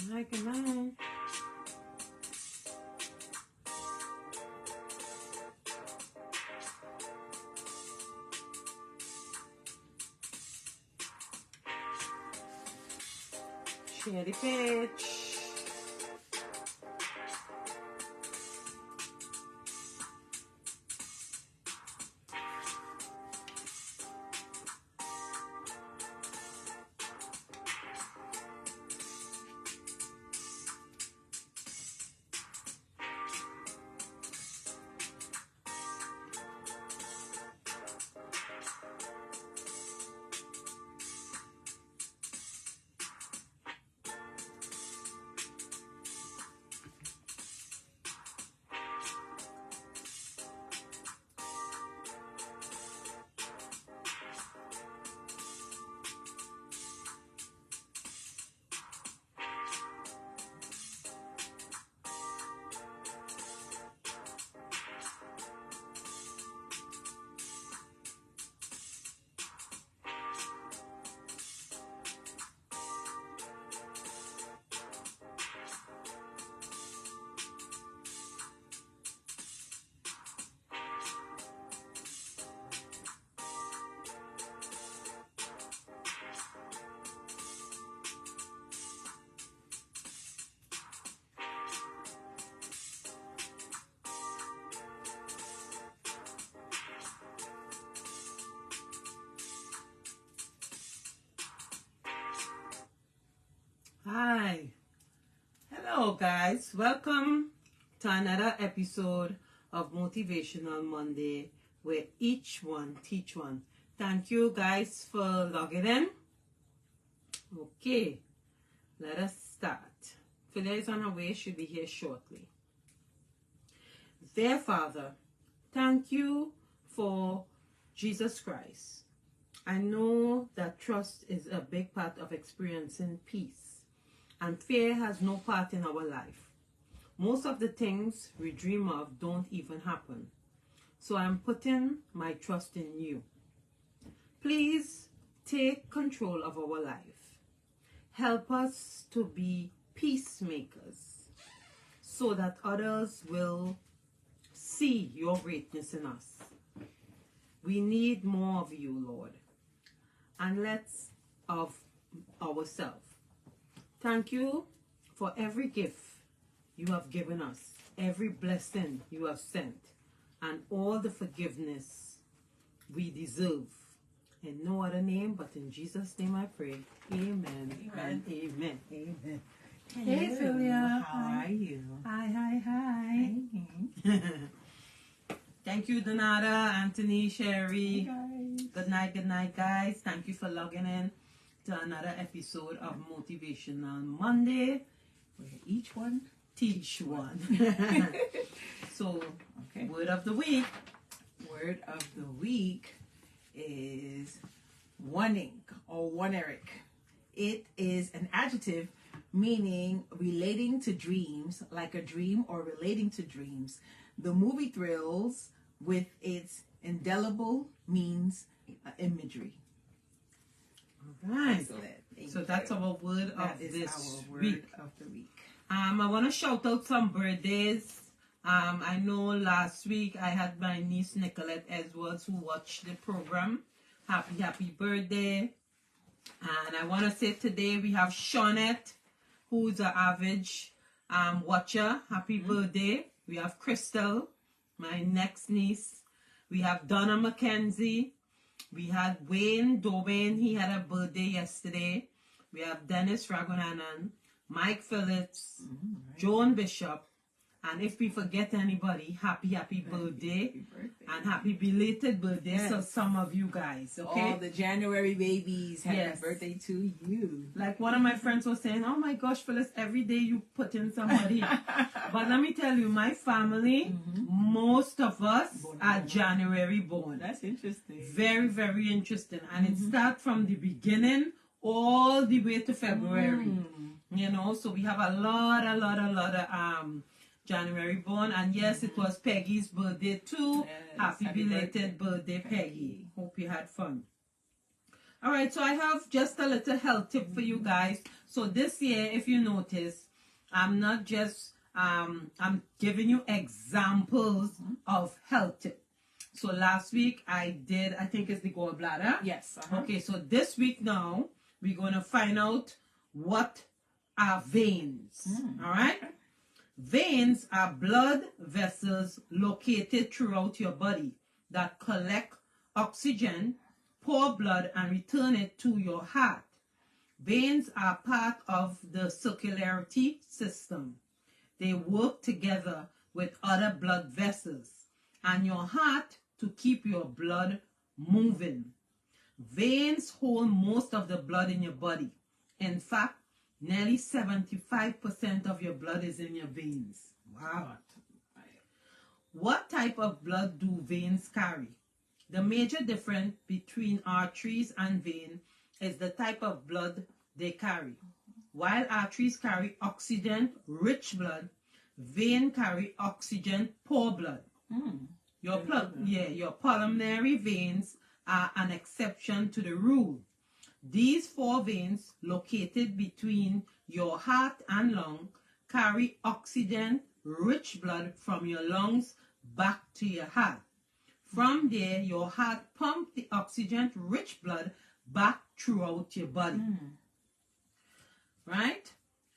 night, good night. Share the page. Hi. Hello guys. Welcome to another episode of Motivational Monday where each one teach one. Thank you guys for logging in. Okay. Let us start. Philia is on her way, should be here shortly. Dear Father, thank you for Jesus Christ. I know that trust is a big part of experiencing peace. And fear has no part in our life. Most of the things we dream of don't even happen. So I'm putting my trust in you. Please take control of our life. Help us to be peacemakers so that others will see your greatness in us. We need more of you, Lord, and less of ourselves. Thank you for every gift you have given us, every blessing you have sent, and all the forgiveness we deserve. In no other name but in Jesus' name I pray. Amen. Amen. And amen. Amen. Hey, Philia. How are you? Hi. Thank you, Donata, Anthony, Sherry. Good night, guys. Thank you for logging in to another episode of Motivational Monday, where each one teach one. So, okay. Word of the week. Word of the week is wanting or waneric. It is an adjective meaning relating to dreams, like a dream or relating to dreams. The movie thrills with its indelible means imagery. All right. Excellent. So that's our word of this our word week. of the week. I want to shout out some birthdays. I know last week I had my niece Nicolette Edwards who watched the program. Happy birthday. And I want to say today we have Shawnette, who's an average watcher. Happy birthday. We have Crystal, my next niece. We have Donna McKenzie. We had Wayne Dobain. He had a birthday yesterday. We have Dennis Ragunanan, Mike Phillips, Joan Bishop. And if we forget anybody, happy birthday. And happy belated birthday to some of you guys, okay? All the January babies, happy birthday to you. Like one of my friends was saying, oh my gosh, Phyllis, every day you put in somebody. But let me tell you, my family, most of us are January born. That's interesting. Very, very interesting. And it starts from the beginning all the way to February. You know, so we have a lot of January born, and yes, it was Peggy's birthday too. Yes, happy belated birthday, Peggy. Hope you had fun. All right, so I have just a little health tip for you guys. So this year, if you notice, I'm not just I'm giving you examples of health tip. So last week I did, I think it's the gallbladder. Yes. Okay, so this week now we're gonna find out what are veins. All right. Veins are blood vessels located throughout your body that collect oxygen, pour blood, and return it to your heart. Veins are part of the circulatory system. They work together with other blood vessels and your heart to keep your blood moving. Veins hold most of the blood in your body. In fact, nearly 75% of your blood is in your veins. Wow. What type of blood do veins carry? The major difference between arteries and veins is the type of blood they carry. While arteries carry oxygen-rich blood, veins carry oxygen-poor blood. Your pulmonary veins are an exception to the rule. These four veins, located between your heart and lung, carry oxygen-rich blood from your lungs back to your heart. From there, your heart pumps the oxygen-rich blood back throughout your body. Right?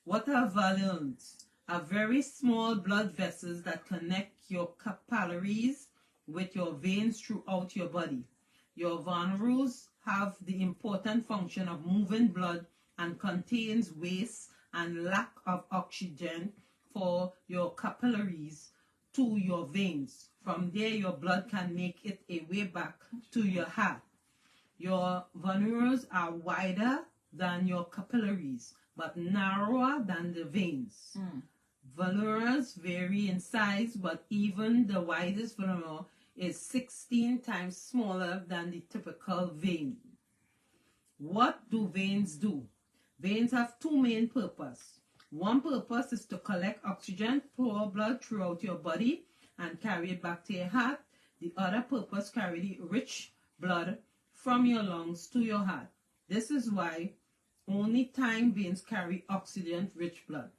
What are venules? Are very small blood vessels that connect your capillaries with your veins throughout your body. Your venules have the important function of moving blood and contains waste and lack of oxygen for your capillaries to your veins. From there, your blood can make it a way back to your heart. Your venules are wider than your capillaries, but narrower than the veins. Venules vary in size, but even the widest venule is 16 times smaller than the typical vein. What do veins do? Veins have two main purposes. One purpose is to collect oxygen, pour blood throughout your body, and carry it back to your heart. The other purpose, carry the rich blood from your lungs to your heart. This is why only tiny veins carry oxygen-rich blood.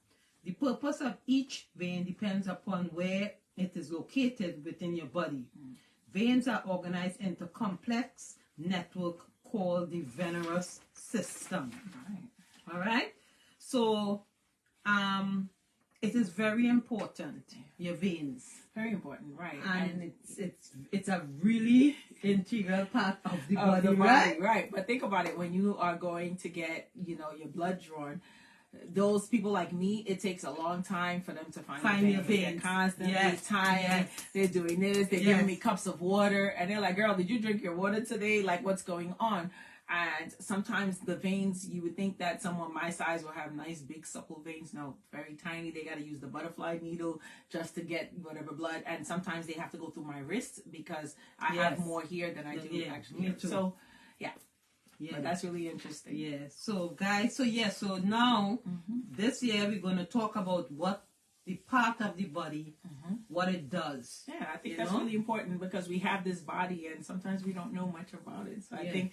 The purpose of each vein depends upon where it is located within your body. Veins are organized into complex network called the venous system. All right? So, it is very important, your veins. Very important, right? And it's a really integral part of the body, right? Right. But think about it, when you are going to get, your blood drawn, those people like me, it takes a long time for them to find your veins. They're constantly tired. They're doing this. They're giving me cups of water. And they're like, girl, did you drink your water today? Like, what's going on? And sometimes the veins, you would think that someone my size will have nice, big, supple veins. No, very tiny. They got to use the butterfly needle just to get whatever blood. And sometimes they have to go through my wrist because I have more here than I do actually. Me too. So, but that's really interesting. Yeah. So, guys, so now, this year we're going to talk about what the part of the body, what it does. Yeah, I think that's really important because we have this body and sometimes we don't know much about it. So I think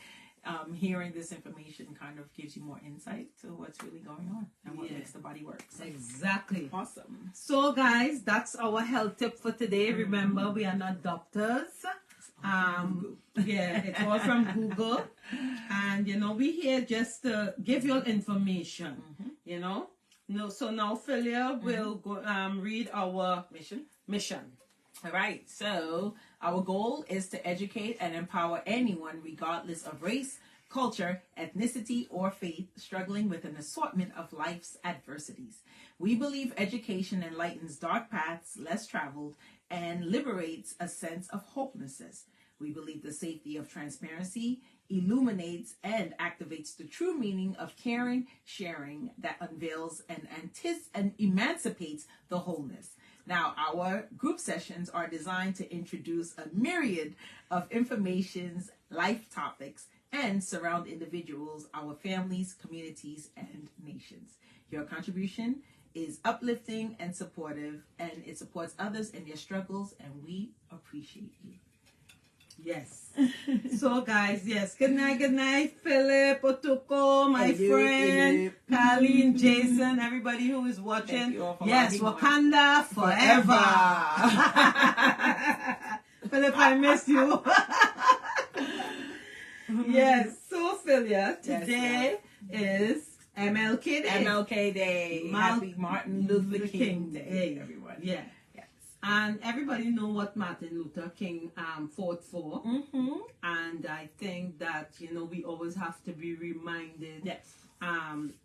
hearing this information kind of gives you more insight to what's really going on and what makes the body work. So. Exactly. Awesome. So, guys, that's our health tip for today. Remember, we are not doctors. It's all from Google. And, we here just to give you information, So now Philia will go read our mission. All right. So our goal is to educate and empower anyone, regardless of race, culture, ethnicity, or faith, struggling with an assortment of life's adversities. We believe education enlightens dark paths less traveled and liberates a sense of hopelessness. We believe the safety of transparency illuminates and activates the true meaning of caring, sharing that unveils and emancipates the wholeness. Now, our group sessions are designed to introduce a myriad of informations, life topics, and surround individuals, our families, communities, and nations. Your contribution is uplifting and supportive, and it supports others in their struggles, and we appreciate you. Yes. So, guys, yes. Good night, Philip, Otuko, my Hello, friend, Philip. Colleen, Jason, everybody who is watching. Thank you all for Yes, logging Wakanda forever. Philip, I miss you. Yes. So, Philia, today is MLK Day. MLK Day. Happy Martin Luther King Day, everyone. Yeah. Yes. And everybody know what Martin Luther King fought for. Mm-hmm. And I think that, we always have to be reminded Yes.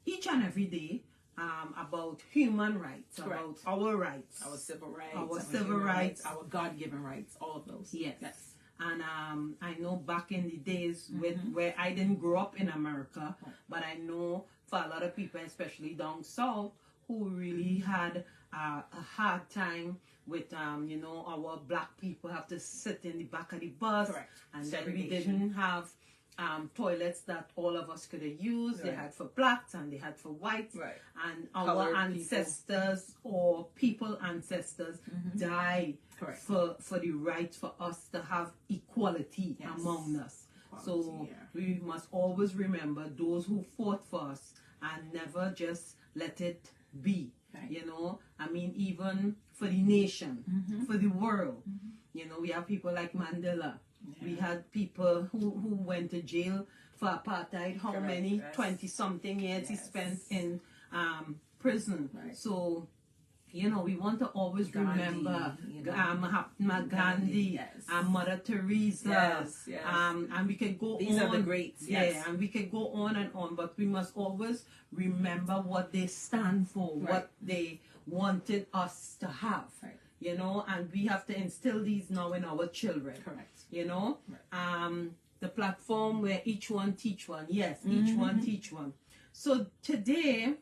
Each and every day about human rights, Correct. about our rights. Our civil rights. Our civil human rights. Our God-given rights. All of those. Yes. Yes. And I know back in the days where I didn't grow up in America, but I know for a lot of people, especially down south, who really had a hard time with, our black people have to sit in the back of the bus. Correct. And then we didn't have toilets that all of us could have used. Right. They had for blacks and they had for whites. Right. And our Colored ancestors or people ancestors died Correct. for the right for us to have equality among us. So we must always remember those who fought for us and never just let it be. Right. I mean, even for the nation, for the world. We have people like Mandela. Yeah. We had people who went to jail for apartheid. How many? 20-something years he spent in prison. Right. So, we want to always remember Mahatma Gandhi, Mother Teresa. Yes, yes. And we can go These on. are the greats. Yes. Yeah, and we can go on and on, but we must always remember what they stand for, what they wanted us to have. Right. And we have to instill these now in our children. Correct. Right. The platform where each one teach one. Yes, each one teach one. So today,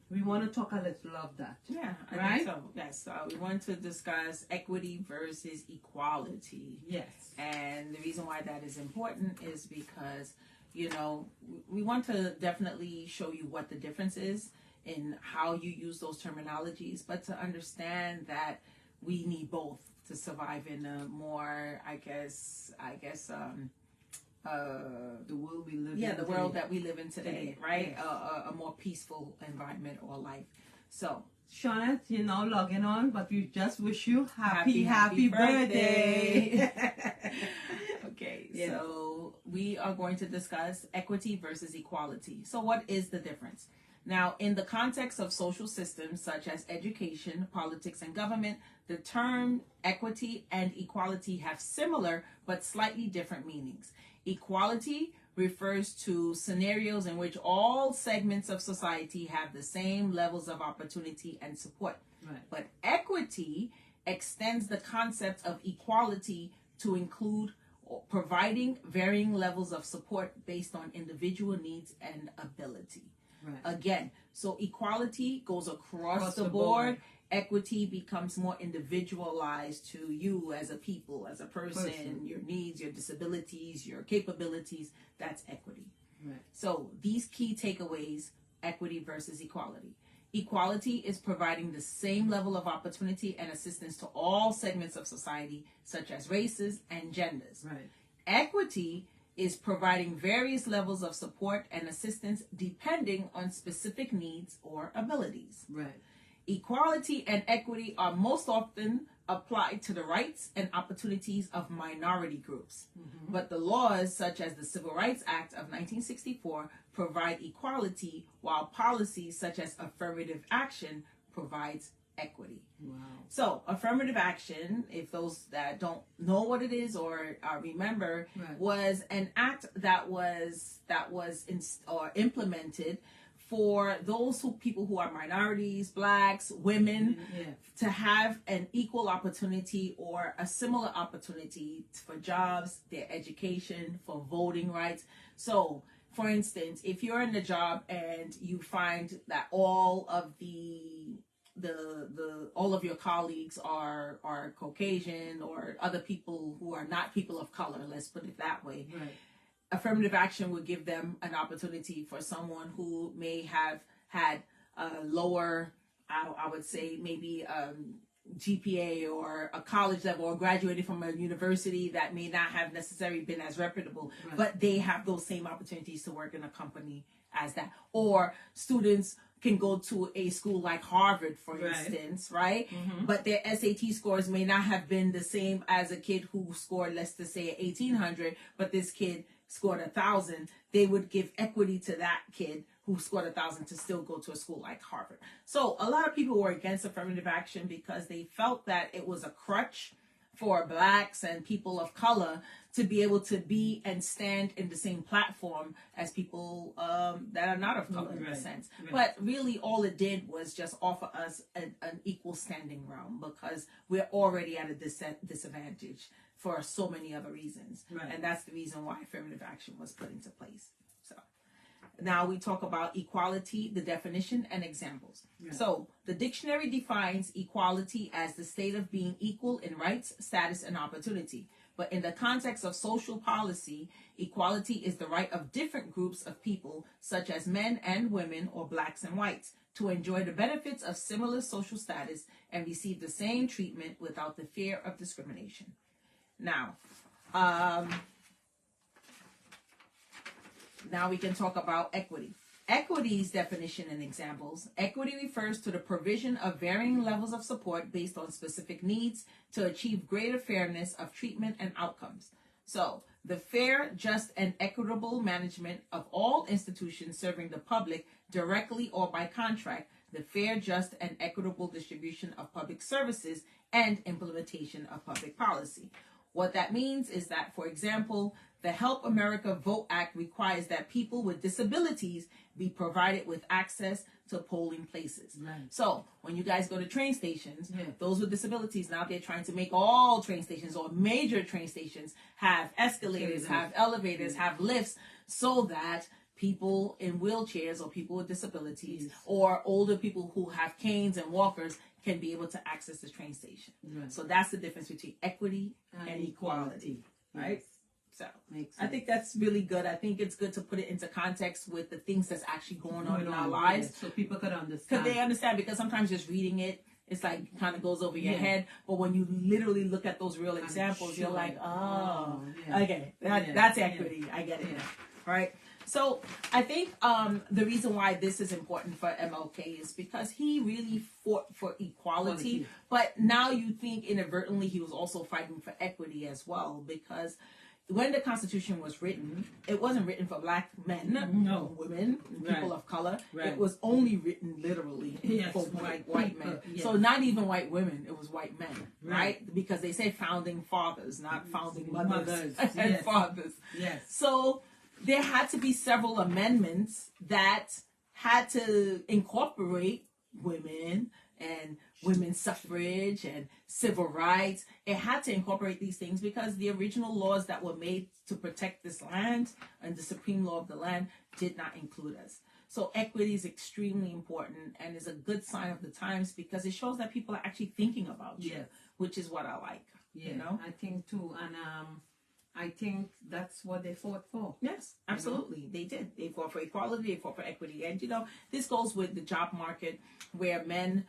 we want to talk a little of that. Yeah, I think so. Yes, we want to discuss equity versus equality. Yes. And the reason why that is important is because, we want to definitely show you what the difference is in how you use those terminologies, but to understand that we need both to survive in a more, the world we live in. Yeah, the world that we live in today, right? Yes. A more peaceful environment or life. So, Shawnette, you're now logging on, but we just wish you happy birthday. Okay, so we are going to discuss equity versus equality. So what is the difference? Now, in the context of social systems such as education, politics, and government, the term equity and equality have similar but slightly different meanings. Equality refers to scenarios in which all segments of society have the same levels of opportunity and support. Right. But equity extends the concept of equality to include providing varying levels of support based on individual needs and ability. Right. Again, so equality goes across the board. Equity becomes more individualized to you as a people, as a person, your needs, your disabilities, your capabilities. That's equity. Right. So these key takeaways, equity versus equality. Equality is providing the same level of opportunity and assistance to all segments of society, such as races and genders. Right. Equity is providing various levels of support and assistance depending on specific needs or abilities. Right. Equality and equity are most often applied to the rights and opportunities of minority groups. But the laws, such as the Civil Rights Act of 1964, provide equality, while policies such as affirmative action provides equity. Wow. So affirmative action, if those that don't know what it is or remember, was an act that was implemented for those people who are minorities, blacks, women, to have an equal opportunity or a similar opportunity for jobs, their education, for voting rights. So, for instance, if you're in the job and you find that all of all of your colleagues are Caucasian or other people who are not people of color, let's put it that way. Right. Affirmative action would give them an opportunity for someone who may have had a lower, I would say maybe GPA or a college level or graduated from a university that may not have necessarily been as reputable, Right. but they have those same opportunities to work in a company as that. Or students can go to a school like Harvard, for Right. instance, right? Mhm. But their SAT scores may not have been the same as a kid who scored, let's just say, 1,800, but this kid scored 1,000. They would give equity to that kid who scored 1,000 to still go to a school like Harvard. So a lot of people were against affirmative action because they felt that it was a crutch for blacks and people of color to be able to be and stand in the same platform as people that are not of color in a Right. sense. Right. But really all it did was just offer us an equal standing realm because we're already at a disadvantage for so many other reasons. Right. And that's the reason why affirmative action was put into place. So now we talk about equality, the definition, and examples. Right. So the dictionary defines equality as the state of being equal in rights, status, and opportunity. But in the context of social policy, equality is the right of different groups of people, such as men and women or blacks and whites, to enjoy the benefits of similar social status and receive the same treatment without the fear of discrimination. Now we can talk about equity. Equity's definition and examples. Equity refers to the provision of varying levels of support based on specific needs to achieve greater fairness of treatment and outcomes. So, the fair, just, and equitable management of all institutions serving the public directly or by contract, the fair, just, and equitable distribution of public services, and implementation of public policy. What that means is that, for example, the Help America Vote Act requires that people with disabilities be provided with access to polling places. Right. So when you guys go to train stations, Yeah. those with disabilities, now they're trying to make all train stations or major train stations have escalators, have elevators, have lifts, so that people in wheelchairs or people with disabilities Yes. or older people who have canes and walkers can be able to access the train station. Right. So that's the difference between equity and equality, right? Yes. So Makes I think that's really good. I think it's good to put it into context with the things that's actually going on in our Yes, lives. so people could understand. Because they understand, because sometimes just reading it, it's like kind of goes over your Yeah. head. But when you literally look at those real I'm examples, you're sure. like, oh, Yeah. okay, Yeah. that's Yeah. equity. I get it Yeah. now. Right? So I think the reason why this is important for MLK is because he really fought for equality. Equality. But now you think inadvertently he was also fighting for equity as well, because when the Constitution was written, it wasn't written for black men, No. women, Right. people of color. Right. It was only written literally Yes, for white white people, men. yes. So not even white women, it was white men, right? Right. Because they say founding fathers, not founding mothers, Mothers, and yes. fathers. Yes. So there had to be several amendments that had to incorporate women and women's suffrage and civil rights. It had to incorporate these things because the original laws that were made to protect this land and the supreme law of the land did not include us. So equity is extremely important and is a good sign of the times because it shows that people are actually thinking about you, Yes. which is what I like. Yeah, You know? I think too, and I think that's what they fought for. Yes, absolutely. They did. They fought for equality, they fought for equity. And, this goes with the job market where men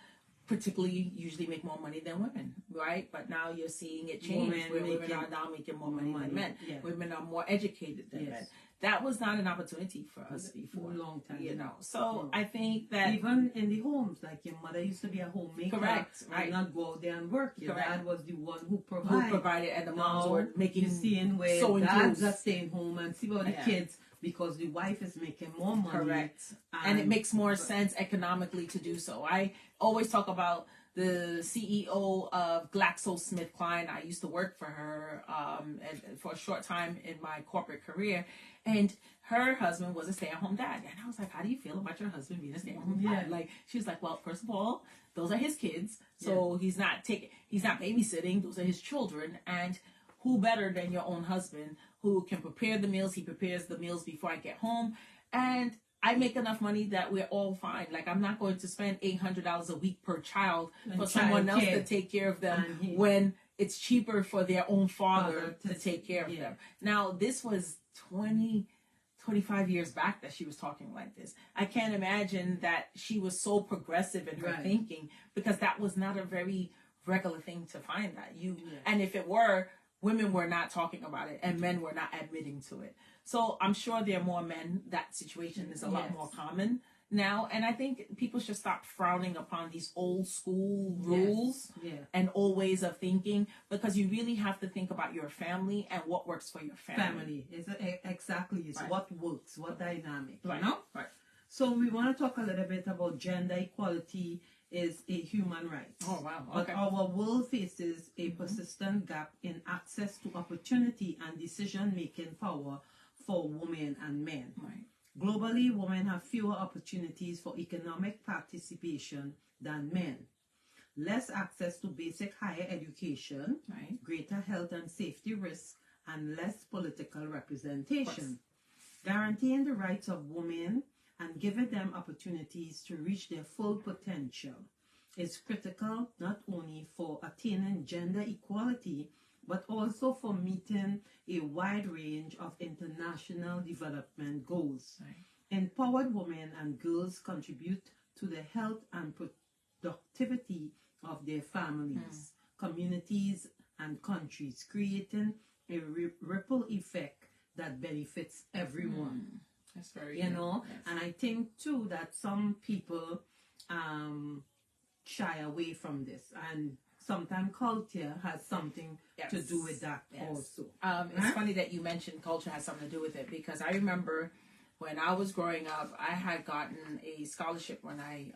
particularly usually make more money than women, right? But now you're seeing it change where women are now making more money than men. Yeah. Women are more educated than Yes. men. That was not an opportunity for us before. A long time. So I think that even in the homes, like your mother used to be a homemaker, Correct, right. and not go out there and work. Your Correct. dad was the one who who provided. provided and the moms Now, were making you're seeing where sewing dads clothes. are staying home and see about the Yeah. kids because the wife is making more money. Correct. And it makes more sense economically to do so. I always talk about the CEO of GlaxoSmithKline. I used to work for her and for a short time in my corporate career. And her husband was a stay-at-home dad. And I was like, how do you feel about your husband being a stay-at-home dad? Yeah. Like, she was like, well, first of all, those are his kids. So he's not babysitting. Those are his children. And who better than your own husband who can prepare the meals? He prepares the meals before I get home. And I make enough money that we're all fine. Like, I'm not going to spend $800 a week per child for someone else to take care of them when it's cheaper for their own father to take care of them. Now, this was 25 years back that she was talking like this. I can't imagine that she was so progressive in her thinking, because that was not a very regular thing to find that. And if it were, women were not talking about it and men were not admitting to it. So I'm sure there are more men, that situation is a lot more common now. And I think people should stop frowning upon these old school rules and old ways of thinking, because you really have to think about your family and what works for your family. It's what works, what dynamic, Right. you know? Right. So we want to talk a little bit about gender equality is a human right. Oh, wow. But Okay. our world faces a persistent gap in access to opportunity and decision-making power for women and men. Right. Globally, women have fewer opportunities for economic participation than men. Less access to basic higher education, Right. greater health and safety risks, and less political representation. Guaranteeing the rights of women and giving them opportunities to reach their full potential is critical not only for attaining gender equality, but also for meeting a wide range of international development goals. Right. Empowered women and girls contribute to the health and productivity of their families, communities, and countries, creating a ripple effect that benefits everyone. That's very You good. know, Yes. and I think too that some people shy away from this, and sometimes culture has something to do with that also. It's funny that you mentioned culture has something to do with it, because I remember when I was growing up, I had gotten a scholarship when I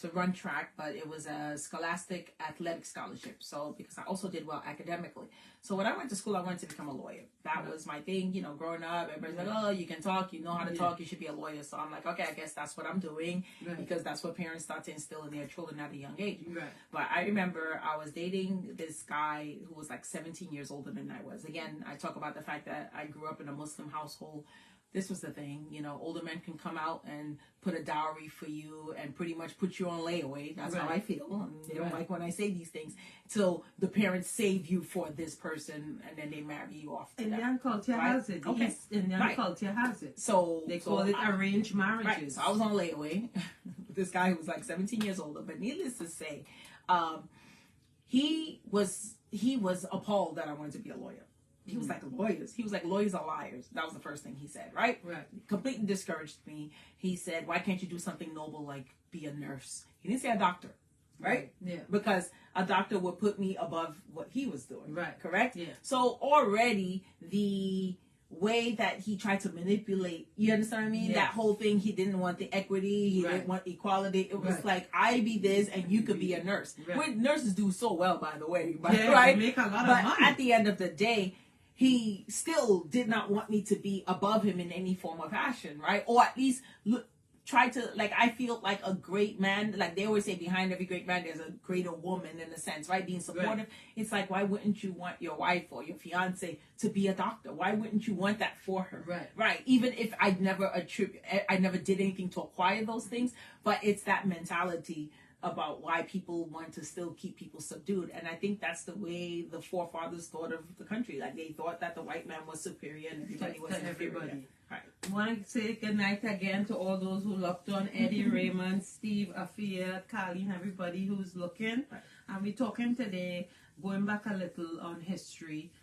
to run track, but it was a scholastic athletic scholarship. So because I also did well academically. So when I went to school, I wanted to become a lawyer. That was my thing, you know, growing up. Everybody's like, oh, you can talk, you know how to talk, you should be a lawyer. So I'm like, okay, I guess that's what I'm doing, because that's what parents start to instill in their children at a young age. Right. But I remember I was dating this guy who was like 17 years older than I was. Again, I talk about the fact that I grew up in a Muslim household. This was the thing, you know, older men can come out and put a dowry for you and pretty much put you on layaway. That's how I feel. And they don't like when I say these things. So the parents save you for this person and then they marry you off to Indian culture has it. The East Indian culture has it. So they call it arranged marriages. Right. So I was on layaway with this guy who was like 17 years older. But needless to say, he was appalled that I wanted to be a lawyer. He was like, lawyers. He was like, lawyers are liars. That was the first thing he said, right? Right. Completely discouraged me. He said, why can't you do something noble like be a nurse? He didn't say a doctor, right? Yeah. Because a doctor would put me above what he was doing. Right. Correct? Yeah. So already the way that he tried to manipulate, you understand what I mean? Yes. That whole thing, he didn't want the equity, he didn't want equality. It was like, I be this and you could be a nurse. Which nurses do so well, by the way. Right? They make a lot of but money. at the end of the day, he still did not want me to be above him in any form of fashion, right? Or at least try to, like, I feel like a great man, like they always say, behind every great man, there's a greater woman, in a sense, right? Being supportive. Right. It's like, why wouldn't you want your wife or your fiance to be a doctor? Why wouldn't you want that for her? Right. Right. Even if I never did anything to acquire those things, but it's that mentality about why people want to still keep people subdued. And I think that's the way the forefathers thought of the country. Like they thought that the white man was superior and everybody was inferior. Right. I want to say good night again to all those who looked on, Eddie, Raymond, Steve, Afia, Colleen, everybody who's looking. Right. And we're talking today, going back a little on history,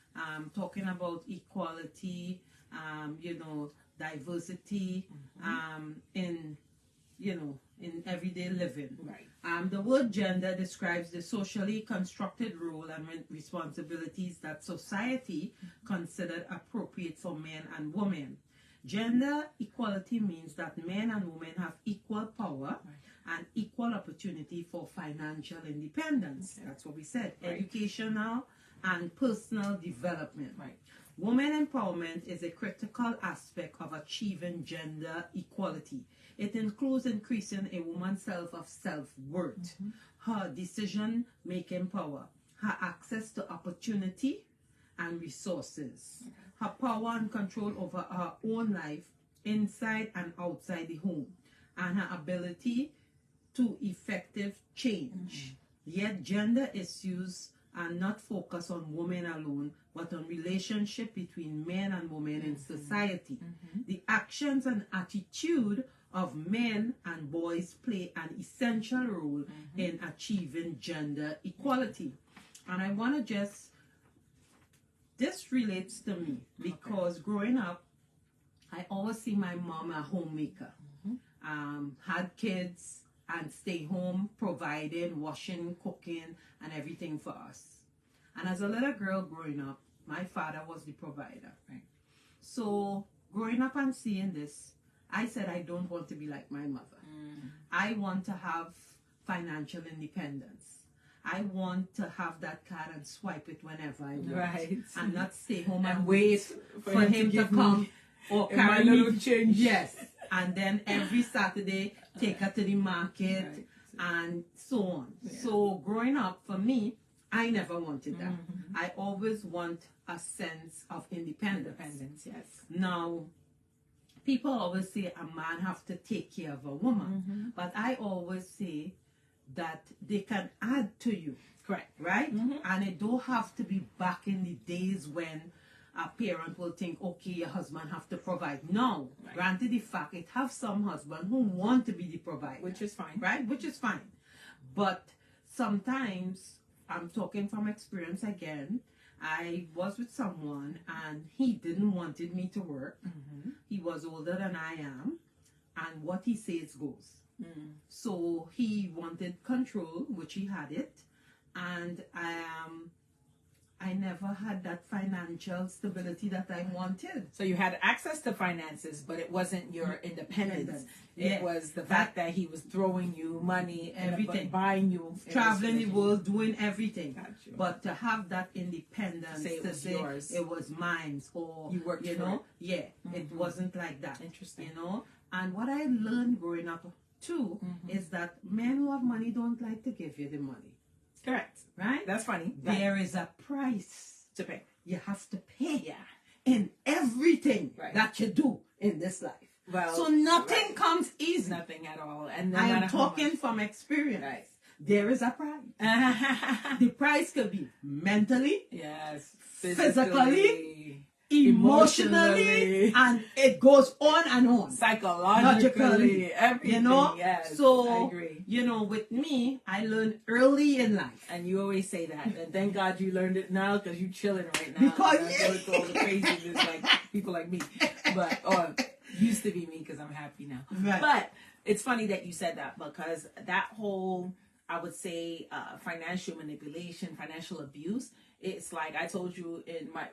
talking about equality, you know, diversity, in everyday living. Right. The word gender describes the socially constructed role and responsibilities that society considered appropriate for men and women. Gender equality means that men and women have equal power and equal opportunity for financial independence. Okay. That's what we said. Right. Educational and personal development. Right. Women empowerment is a critical aspect of achieving gender equality. It includes increasing a woman's self-worth, her decision-making power, her access to opportunity and resources, her power and control over her own life inside and outside the home, and her ability to effective change. Yet gender issues are not focused on women alone, but on relationship between men and women in society. The actions and attitude of men and boys play an essential role in achieving gender equality. And I want to this relates to me because growing up, I always see my mom a homemaker, had kids and stay home, providing, washing, cooking, and everything for us. And as a little girl growing up, my father was the provider. Right. So growing up and seeing this, I said, I don't want to be like my mother. I want to have financial independence. I want to have that card and swipe it whenever I want. Right. And not stay home And wait for him to come or carry my me. little change. Yes. And then every Saturday, take her to the market Right. and so on. Yeah. So growing up, for me, I never wanted that. I always want a sense of independence. Independence, yes. Now, people always say a man have to take care of a woman, but I always say that they can add to you. Correct. Right? And it don't have to be back in the days when a parent will think, okay, your husband have to provide. No. Right. Granted the fact, it have some husband who want to be the provider. Which is fine. Right? Which is fine. But sometimes, I'm talking from experience again, I was with someone and he didn't wanted me to work. He was older than I am. And what he says goes. So he wanted control, which he had it. And I never had that financial stability that I wanted. So you had access to finances, but it wasn't your independence. Yeah. It was the fact that he was throwing you money, Everything. buying you, Traveling the world, doing everything. Got you. But to have that independence, Say it was yours. it was mine, or You worked for know, it wasn't like that. Interesting. You know, and what I learned growing up too is that men who have money don't like to give you the money. Correct. Right? That's funny. There is a price To pay. you have to pay Yeah. in everything Right. that you do in this life. Well, So nothing right. comes easy. Nothing at all. And no I am matter how talking from experience. Right. There is a price. much. The price could be mentally, Yes. Physically, emotionally, and it goes on and on. psychologically, everything. You know? Yes. So, I agree. you know, with me, I learned early in life. And you always say that. And thank God you learned it now because you're chilling right now. Because- I'm not going through all the craziness like people like me. But, or used to be me because I'm happy now. Right. But it's funny that you said that because that whole, I would say, financial manipulation, financial abuse, it's like I told you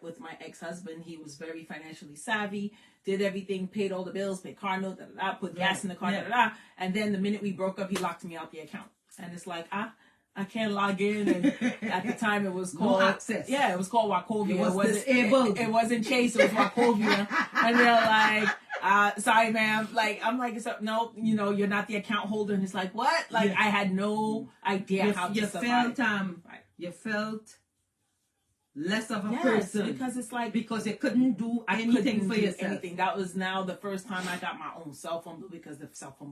with my ex-husband, he was very financially savvy, did everything, paid all the bills, paid car note, put gas in the car, and then the minute we broke up, he locked me out the account. And it's like, I can't log in. And at the time, it was called access. Yeah, it was called Wachovia. It was disabled. It wasn't Chase. It was Wachovia. And they're like, sorry, ma'am. Like I'm like, no, you're not the account holder. And it's like, what? Like I had no idea how to survive. You felt less of a Yes, person because it's like because you couldn't do anything for yourself. Anything. That was now the first time I got my own cell phone bill because the cell phone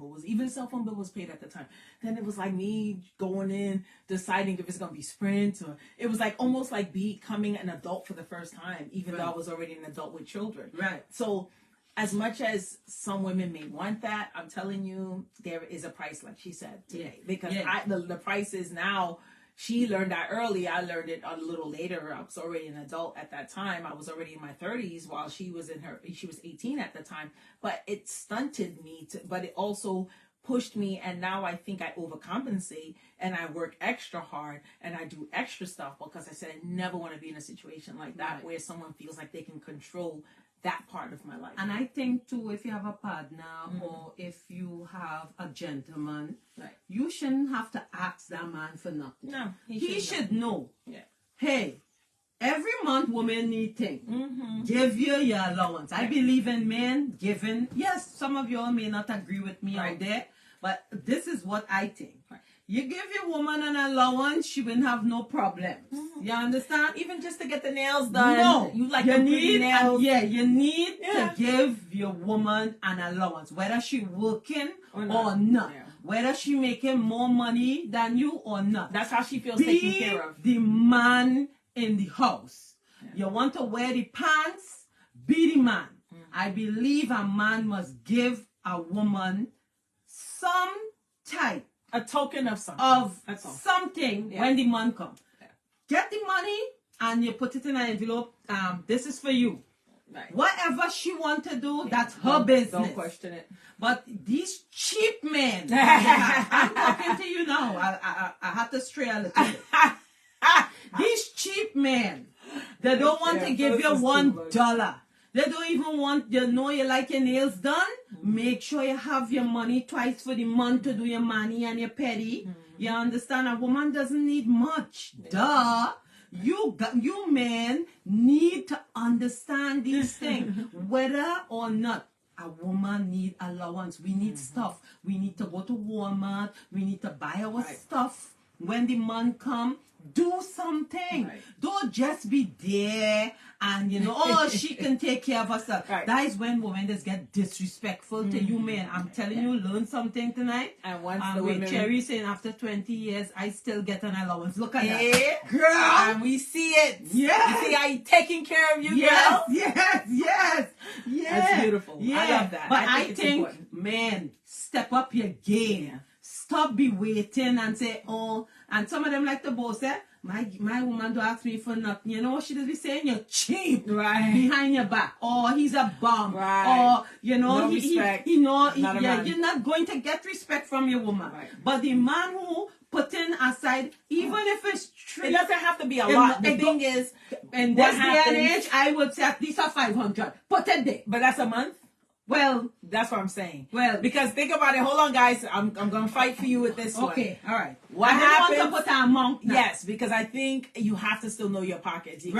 bill was paid at the time. Then it was like me going in, deciding if it's gonna be Sprint or it was like almost like becoming an adult for the first time, even though I was already an adult with children. Right. So as much as some women may want that, I'm telling you, there is a price, like she said today, because the price is now. She learned that early. I learned it a little later. I was already an adult at that time. I was already in my 30s while she was 18 at the time. But it stunted me, but it also pushed me. And now I think I overcompensate and I work extra hard and I do extra stuff because I said I never want to be in a situation like that where someone feels like they can control that part of my life. And I think too, if you have a partner or if you have a gentleman, you shouldn't have to ask that man for nothing. No, he should know. Yeah. Hey, every month women need things. Give you your allowance. I believe in men giving. Yes, some of y'all may not agree with me out there, but this is what I think. You give your woman an allowance, she will have no problems. You understand? Even just to get the nails done. No, you like you the need nails. you need to give your woman an allowance, whether she working or not. Yeah. Whether she making more money than you or not. That's how she feels taken care of. The man in the house. You want to wear the pants, be the man. I believe a man must give a woman some type a token of something. That's all. Something when the man comes. Yeah. Get the money and you put it in an envelope. This is for you. Right. Whatever she want to do, that's her business. Don't question it. But these cheap men, I'm talking to you now. I have to stray a little bit. These cheap men, they don't want to give you $1. They don't even want, you like your nails done. Make sure you have your money twice for the month to do your mani and your pedi. You understand? A woman doesn't need much. Duh. You men need to understand these things. Whether or not a woman need allowance. We need stuff. We need to go to Walmart. We need to buy our stuff. When the man come, do something. Don't just be there and she can take care of herself. That is when women just get disrespectful to you men. I'm telling you, learn something tonight. And once the women... Cherry saying after 20 years, I still get an allowance. Look at that. Girl. And we see it. Yes. You see how he taking care of you, yes, girl? Yes. That's beautiful. Yeah. I love that. But I think important. man, step up your game. Yeah. Stop be waiting and say, oh, and some of them like the boss say, my woman don't ask me for nothing. You know what she does be saying? You're cheap. Behind your back. Or he's a bum. Or, no respect. you're not going to get respect from your woman. But the man who putting aside, even if it's true. It doesn't have to be a lot. The thing is, in this day and age, I would say at least a 500. Put it there. But that's a month? Well, that's what I'm saying. Well, because think about it. Hold on, guys. I'm gonna fight for you with this one. Okay, all right. What happens? Want to put an amount now. Yes, because I think you have to still know your pockets. You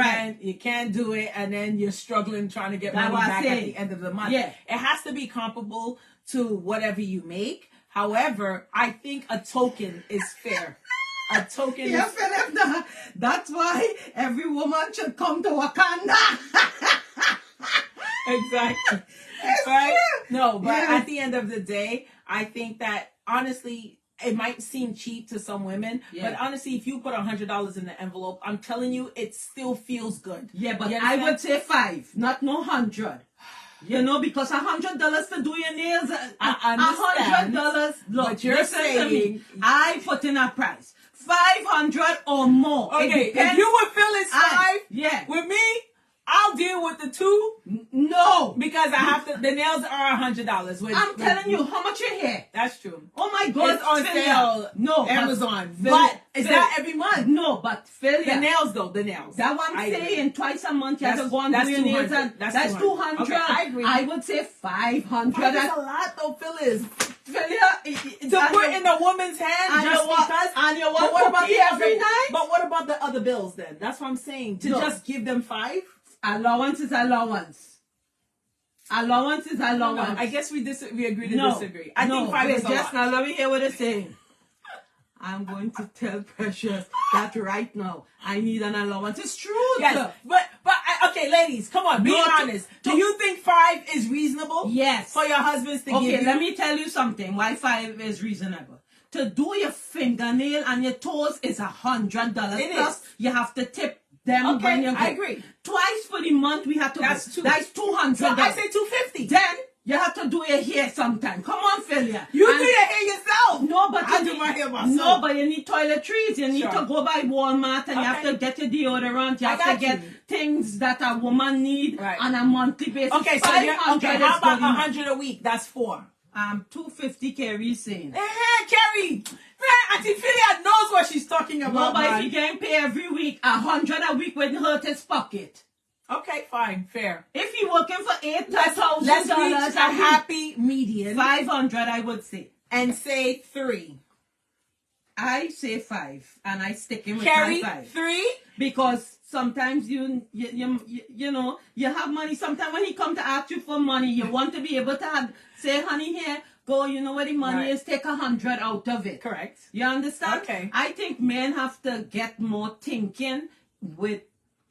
can't do it, and then you're struggling trying to get money back at the end of the month. Yeah, it has to be comparable to whatever you make. However, I think a token is fair. A token. Yeah, Philip. That's why every woman should come to Wakanda. Exactly. Right? No, but at the end of the day, I think that honestly, it might seem cheap to some women, but honestly, if you put $100 in the envelope, I'm telling you, it still feels good. Yeah, but I would say 5, not no 100. Because $100 to do your nails, $100. Look, but you're saying I put in a price, 500 or more. Okay, if you would feel it's 5, with me, I'll deal with the 2. No, because I have to. The nails are $100. I'm telling you, how much your hair? That's true. Oh my God, it's on sale. No, Amazon. But is that every month? No, but failure. The nails though, the nails. That one I'm saying twice a month you have to go and do your nails. That's 200. Okay, I agree. I would say 500. That's a lot though, Phyllis. To put in a woman's hand just because. And you want what about every night? But what about the other bills then? That's what I'm saying. To just give them 5. Allowance is allowance. Allowance is allowance. No, I guess we agree to disagree. I think 5 is a lot. Now let me hear what they're saying. I'm going to tell Precious that right now I need an allowance. It's true. Yes, but okay, ladies, come on, be honest. Do you think 5 is reasonable? Yes. For your husbands to give you? Okay, let me tell you something. Why 5 is reasonable. To do your fingernail and your toes is $100. It plus is. You have to tip them when you go. I agree. Twice for the month we have to That's go. 2. That's $200. So I say 250. Then you have to do your hair sometime. Come on, Philia. You do your hair yourself. No, but I do my hair myself. No, but you need toiletries. You need to go by Walmart and you have to get your deodorant. You have to get things that a woman need on a monthly basis. Okay, so how about 100 a week? That's 4. 250, Carrie's saying. Carrie! Auntie Philia knows what she's talking about. No, but if you getting paid every week, 100 a week wouldn't hurt his pocket. Okay, fine, fair. If you're working for $8,000, let's reach a happy median. 500, I would say. And say 3. I say 5, and I stick in with Carrie, my 5. 3? Because sometimes you know, you have money. Sometimes when he come to ask you for money, you want to be able to say, honey, here, go, you know where the money is, take 100 out of it. Correct. You understand? Okay. I think men have to get more thinking with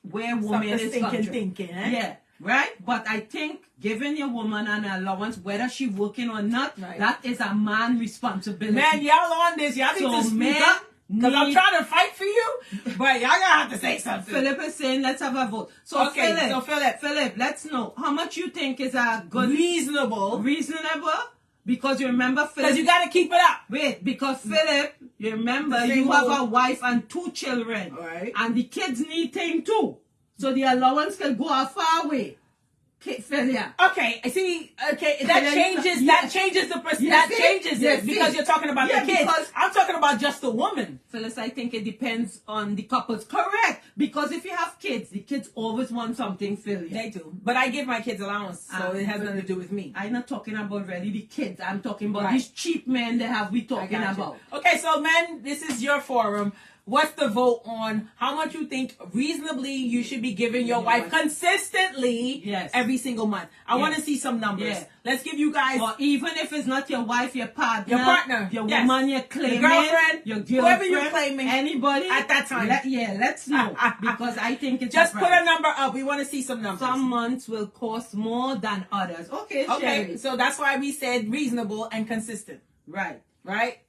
where women is thinking, eh? Yeah, right? But I think giving your woman an allowance, whether she working or not, that is a man responsibility. Man, y'all on this. Y'all need to speak up. Because I'm trying to fight for you, but y'all gonna have to say something. Philip is saying, let's have a vote. So Philip, let's know how much you think is a good... Reasonable. Reasonable? Because you remember Philip. Because you got to keep it up. Wait, because Philip, you remember you have a wife and 2 children. All right. And the kids need things too. So the allowance can go a far way. Failure. Okay, see, that changes it because you're talking about the kids. Because I'm talking about just the woman. Phyllis, I think it depends on the couples. Correct. Because if you have kids, the kids always want something, failure. They do. But I give my kids allowance, so it has nothing to do with me. I'm not talking about really the kids. I'm talking about these cheap men that we talking about. Okay, so men, this is your forum. What's the vote on how much you think reasonably you should be giving your wife consistently every single month? I want to see some numbers. Yeah. Let's give you guys... Or even if it's not your wife, your partner. Your woman you're claiming. Your girlfriend. Your girlfriend. Whoever you're claiming. Anybody. At that time. Let's know. Because I think it's just put a number up. We want to see some numbers. Some months will cost more than others. Okay, Sherry. So that's why we said reasonable and consistent. Right.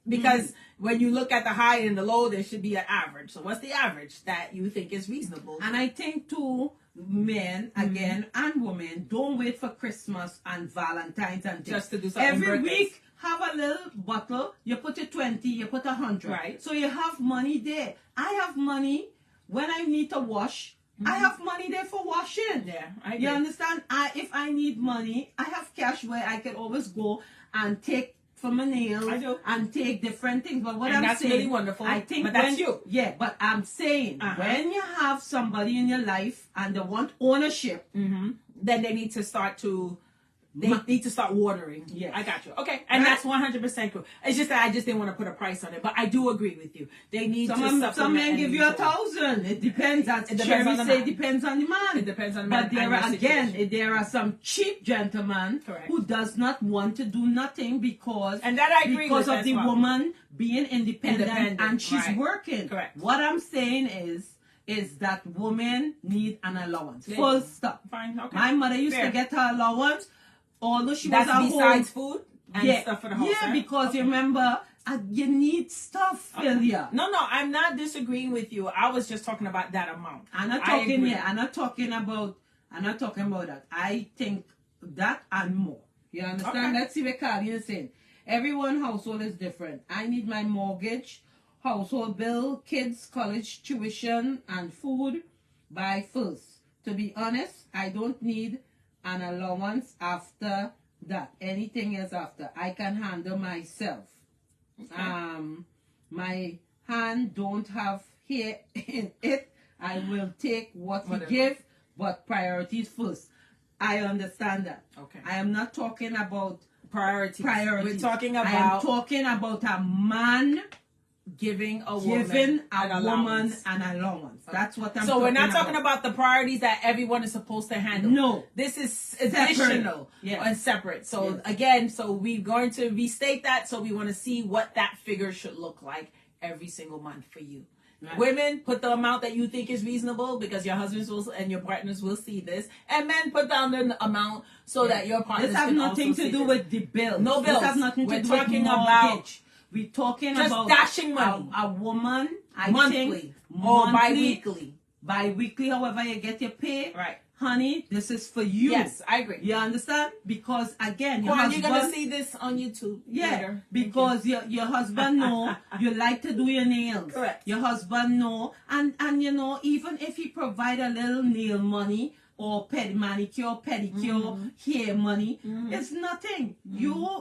Because when you look at the high and the low, there should be an average. So what's the average that you think is reasonable? And I think too, men again and women don't wait for Christmas and Valentine's and just to do something. Every week have a little bottle. You put it 20, you put 100. Right. So you have money there. I have money when I need to wash. I have money there for washing. Yeah, I agree. You understand? If I need money, I have cash where I can always go and take for my nails and take different things. But what I'm saying, really wonderful. I think but that's you. Yeah, but I'm saying when you have somebody in your life and they want ownership, then they need to start to watering. Yes. I got you. Okay. And that's 100% cool. It's just that I just didn't want to put a price on it. But I do agree with you. They need to supplement. Some men give you 1,000. It depends. It depends on the man. It depends on the man. It depends on the man. But there are some cheap gentlemen who does not want to do nothing because and that I agree because with of the woman being independent and she's working. Correct. What I'm saying is that women need an allowance. Full stop. Fine. Okay. My mother used to get her allowance. Although she was at home. Besides food and stuff for the house. Yeah, because you remember, you need stuff, Philly. No, I'm not disagreeing with you. I was just talking about that amount. I'm not talking about that. I think that and more. You understand? Let's see what Carly is saying. Everyone's household is different. I need my mortgage, household bill, kids' college tuition, and food by first. To be honest, I don't need an allowance after that. Anything else after, I can handle myself. My hand don't have hair in it. I will take what he give, but priorities first. I understand that. Okay. I am not talking about priorities. We're talking about. I am talking about a man giving a woman an allowance. That's what I'm talking about. So we're not talking about the priorities that everyone is supposed to handle. No. This is additional and separate. So again, we're going to restate that. So we want to see what that figure should look like every single month for you. Right. Women, put the amount that you think is reasonable because your husbands and your partners will see this. And men, put down the amount so that your partners can also see this. This has nothing to do with the bills. No bills. This has nothing to do with mortgage. We're talking just about dashing money. A woman, monthly or bi-weekly. Bi-weekly, however you get your pay. Right. Honey, this is for you. Yes, I agree. You understand? Because again, you're going to see this on YouTube later. Because your husband know you like to do your nails. Correct. Your husband know, and you know, even if he provide a little nail money or manicure, pedicure, hair money, it's nothing.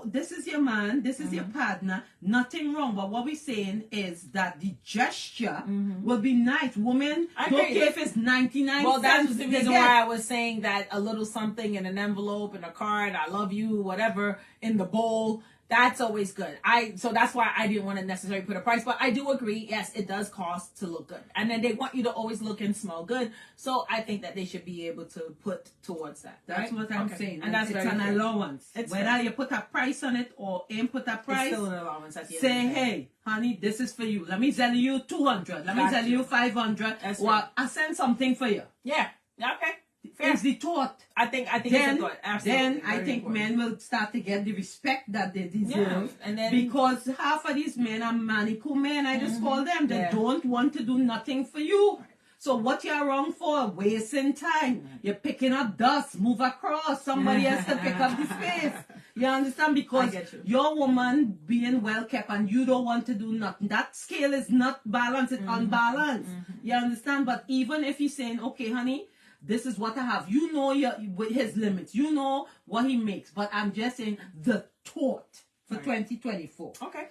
This is your man, this is your partner, nothing wrong. But what we're saying is that the gesture will be nice. Women, don't care if it's 99 Well, that's cents the reason why I was saying that a little something in an envelope, in a card, I love you, whatever, in the bowl. That's always good. So that's why I didn't want to necessarily put a price, but I do agree. Yes, it does cost to look good. And then they want you to always look and smell good. So I think that they should be able to put towards that. That's what I'm saying. And that's it's an allowance. Whether you put a price on it or ain't put a price, it's still an allowance at the say, end of the day. hey, honey, this is for you. Let me sell you 200. Let me sell you 500. Well, I send something for you. Yeah. Okay. Fair. It's the thought. I think it's a thought. Absolutely. Then I think men will start to get the respect that they deserve. And then because half of these men are manicu men, I just call them. They don't want to do nothing for you. So what you're wrong for? Wasting time. You're picking up dust, move across. Somebody has to pick up the space. You understand? Because your woman being well kept and you don't want to do nothing. That scale is not balanced, it's unbalanced. You understand? But even if you're saying, okay, honey, this is what I have. You know with his limits. You know what he makes. But I'm just saying the thought for 2024. Okay.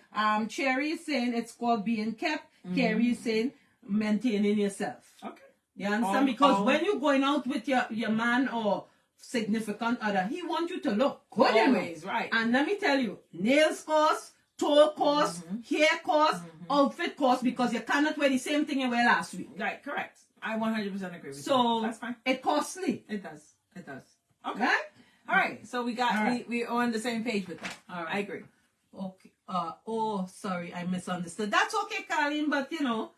Cherry is saying it's called being kept. Carrie is saying maintaining yourself. Okay. You understand? Because when you're going out with your man or significant other, he wants you to look good. Always, right. And let me tell you, nails cost, toe cost, hair cost, outfit cost, because you cannot wear the same thing you wear last week. Right, correct. I 100% agree with you. So that's fine. It costly. It does. It does. Okay. Right? All right. So we got we're on the same page with that. All right. I agree. Okay. Oh, sorry, I misunderstood. That's okay, Colleen, but you know,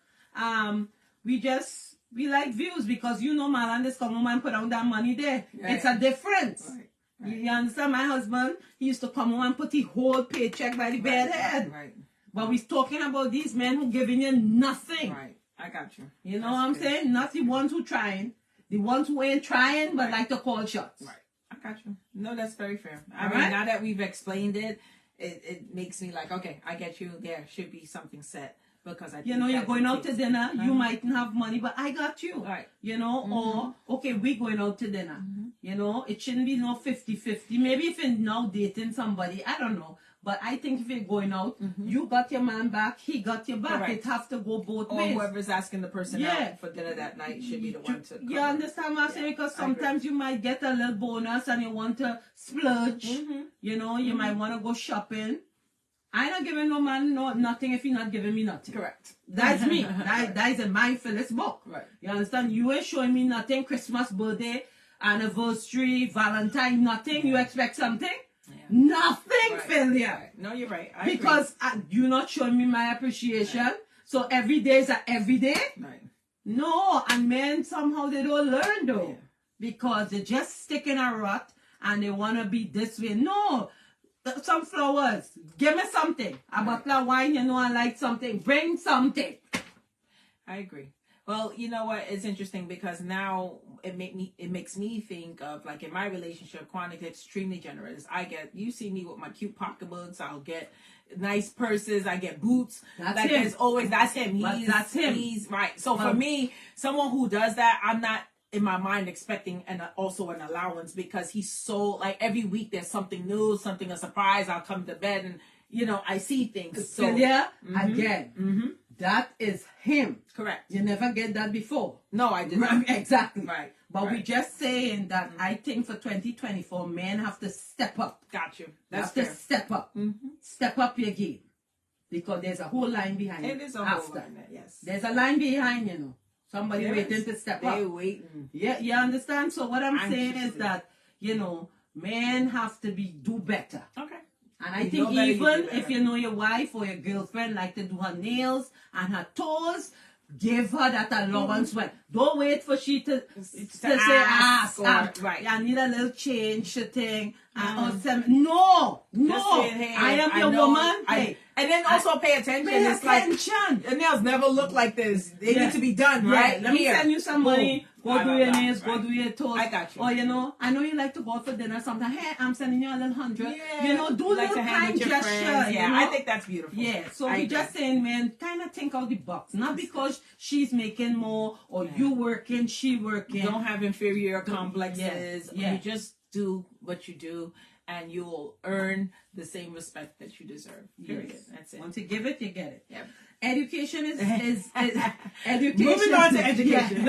we like views because you know Malandis come home and put down that money there. Right. It's a difference. Right. Right. You understand? My husband, he used to come home and put the whole paycheck by the bed head. Right. But we're talking about these men who giving you nothing. Right. I got you. You know what I'm saying? Not the ones who trying. The ones who ain't trying but like to call shots. Right. I got you. No, that's very fair. I mean, now that we've explained it, it makes me like, okay, I get you. There should be something set because I think you know, you're going out to dinner, you mightn't have money, but I got you. Right. You know, or okay, we going out to dinner. You know, it shouldn't be no 50-50. Maybe if you're now dating somebody, I don't know. But I think if you're going out, you got your man back, he got your back. It have to go both ways. Or whoever's asking the person out for dinner that night should be the one to You understand what I'm saying? Because sometimes you might get a little bonus and you want to splurge. You know, you might want to go shopping. I'm not giving no man nothing if you're not giving me nothing. Correct. That's me. that is in my Phyllis book. Right. You understand? You ain't showing me nothing. Christmas, birthday, anniversary, Valentine, nothing. You expect something? Yeah. Nothing, failure. Right. No, you're right. Because you're not showing me my appreciation. Right. So every day is every day. Right. No, and men somehow they don't learn though, because they just stick in a rut and they want to be this way. No, some flowers. Give me something. A bottle of wine, you know, I like something. Bring something. I agree. Well, you know what? It's interesting because now it makes me think of, like, in my relationship, Quantic is extremely generous. You see me with my cute pocketbooks. I'll get nice purses. I get boots. That's him. That's him. That's him. He's right. So for me, someone who does that, I'm not in my mind expecting also an allowance, because he's so, like, every week there's something new, a surprise. I'll come to bed and, you know, I see things. So again. That is him. Correct. You never get that before. No, I didn't. Exactly. Right. But we're just saying that I think for 2024, men have to step up. Got you. That's fair. To step up. Step up your game. Because there's a whole line behind it. It is a whole line there, yes. There's a line behind, you know. Somebody waiting to step up. They're waiting. Yeah, you understand? So what I'm saying is that, you know, men have to do better. Okay. And I think even if you know your wife or your girlfriend like to do her nails and her toes, give her that allowance. Don't wait for she to say ask. Right. I need a little change thing. No. Hey, I am your woman. And then also pay attention. It's like, your nails never look like this. They need to be done, right? Let me send you some money. Go do your nails, go do your toes. I got you. Or, you know, I know you like to go out for dinner sometimes. Hey, I'm sending you a little 100. Yeah. You know, do little kind gesture. Yeah, you know? I think that's beautiful. Yeah, so we're just saying, man, kind of think out the box. Not because she's making more or you working, she working. Don't have inferior complexes. You just do what you do, and you'll earn the same respect that you deserve. Period. Yes. That's it. Once you give it, you get it. Yep. Education is education. Moving on to education.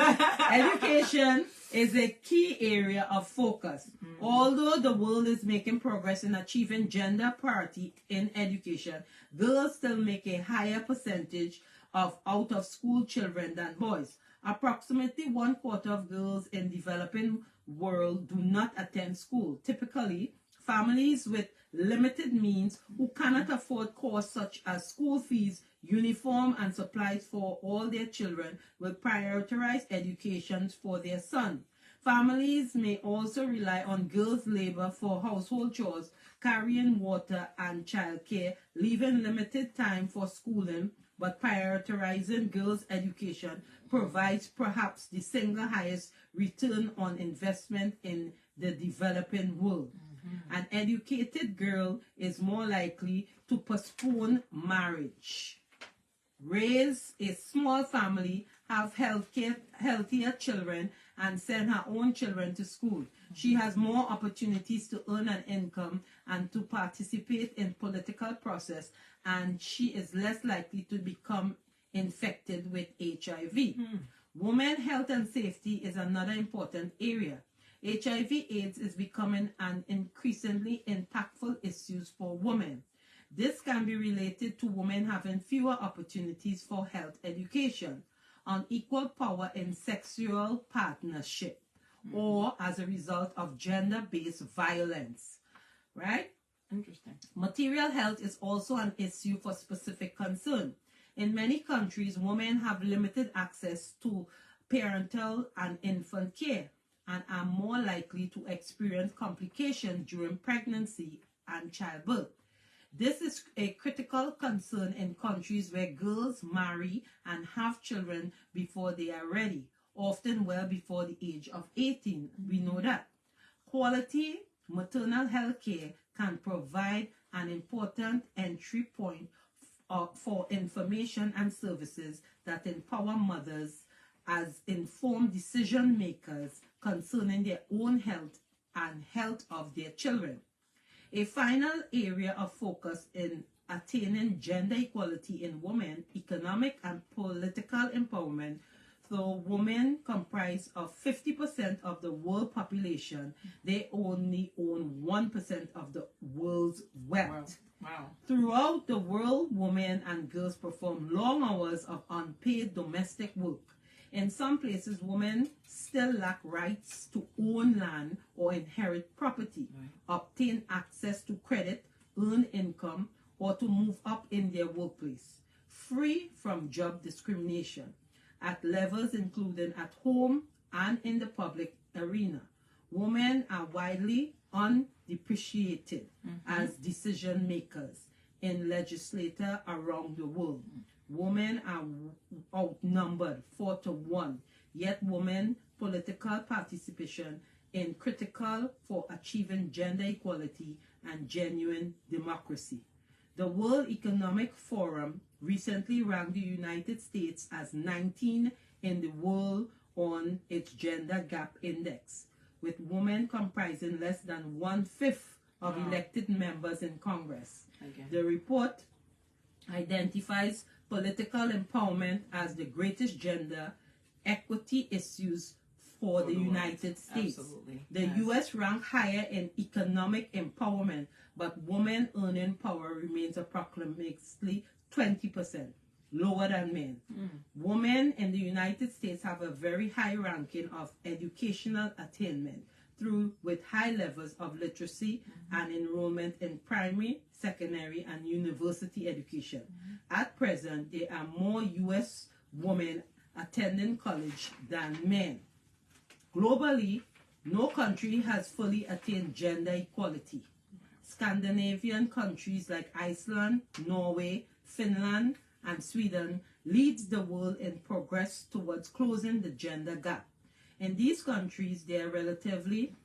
Education is a key area of focus. Although the world is making progress in achieving gender parity in education, girls still make a higher percentage of out-of-school children than boys. Approximately 1/4 of girls in developing world do not attend school. Typically, families with limited means who cannot afford costs such as school fees, uniform, and supplies for all their children will prioritize education for their son. Families may also rely on girls' labor for household chores, carrying water, and childcare, leaving limited time for schooling but prioritizing girls' education provides perhaps the single highest return on investment in the developing world. An educated girl is more likely to postpone marriage, raise a small family, have healthier children, and send her own children to school. She has more opportunities to earn an income and to participate in political process, and she is less likely to become infected with HIV. Women health and safety is another important area. HIV/AIDS is becoming an increasingly impactful issue for women. This can be related to women having fewer opportunities for health education, unequal power in sexual partnership, or as a result of gender-based violence, right? Interesting. Material health is also an issue for specific concern. In many countries, women have limited access to parental and infant care and are more likely to experience complications during pregnancy and childbirth. This is a critical concern in countries where girls marry and have children before they are ready, often well before the age of 18. We know that. Quality maternal health care can provide an important entry point for information and services that empower mothers as informed decision makers concerning their own health and health of their children. A final area of focus in attaining gender equality in women, economic and political empowerment. Though women comprise of 50% of the world population, they only own 1% of the world's wealth. Wow. Throughout the world, women and girls perform long hours of unpaid domestic work. In some places, women still lack rights to own land or inherit property, obtain access to credit, earn income, or to move up in their workplace, free from job discrimination, at levels including at home and in the public arena. Women are widely undepreciated as decision makers in legislature around the world. Women are outnumbered 4-1, yet women political participation is critical for achieving gender equality and genuine democracy. The World Economic Forum recently ranked the United States as 19 in the world on its gender gap index, with women comprising less than 1/5 of elected members in Congress. The report identifies political empowerment as the greatest gender equity issues for the United States. Absolutely. The U.S. ranked higher in economic empowerment, but women earning power remains approximately 20%, lower than men. Women in the United States have a very high ranking of educational attainment with high levels of literacy and enrollment in primary, secondary, and university education. At present, there are more U.S. women attending college than men. Globally, no country has fully attained gender equality. Scandinavian countries like Iceland, Norway, Finland, and Sweden leads the world in progress towards closing the gender gap. In these countries, there are relatively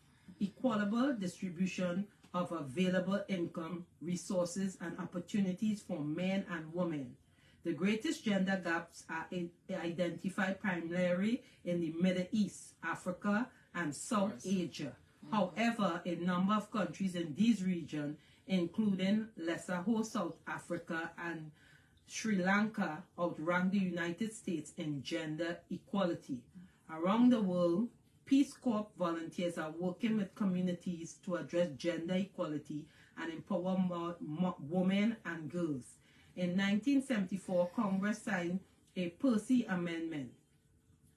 equitable distribution of available income, resources, and opportunities for men and women. The greatest gender gaps are identified primarily in the Middle East, Africa, and South Asia. However, a number of countries in these regions, including Lesotho, South Africa, and Sri Lanka, outrank the United States in gender equality. Around the world, Peace Corps volunteers are working with communities to address gender equality and empower women and girls. In 1974, Congress signed a Percy Amendment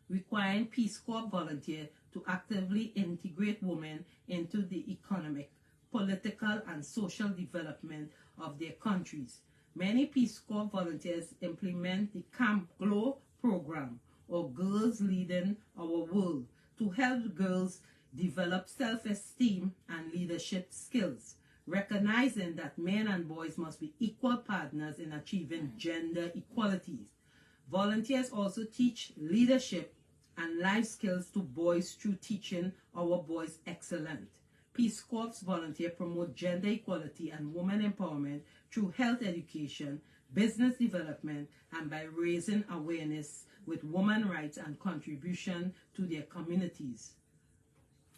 requiring Peace Corps volunteers to actively integrate women into the economic, political, and social development of their countries. Many Peace Corps volunteers implement the Camp Glow program, or Girls Leading Our World, to help girls develop self-esteem and leadership skills. recognizing that men and boys must be equal partners in achieving gender equalities. Volunteers also teach leadership and life skills to boys through teaching our boys excellent. Peace Corps volunteers promote gender equality and women empowerment through health education, business development, and by raising awareness with women rights and contribution to their communities.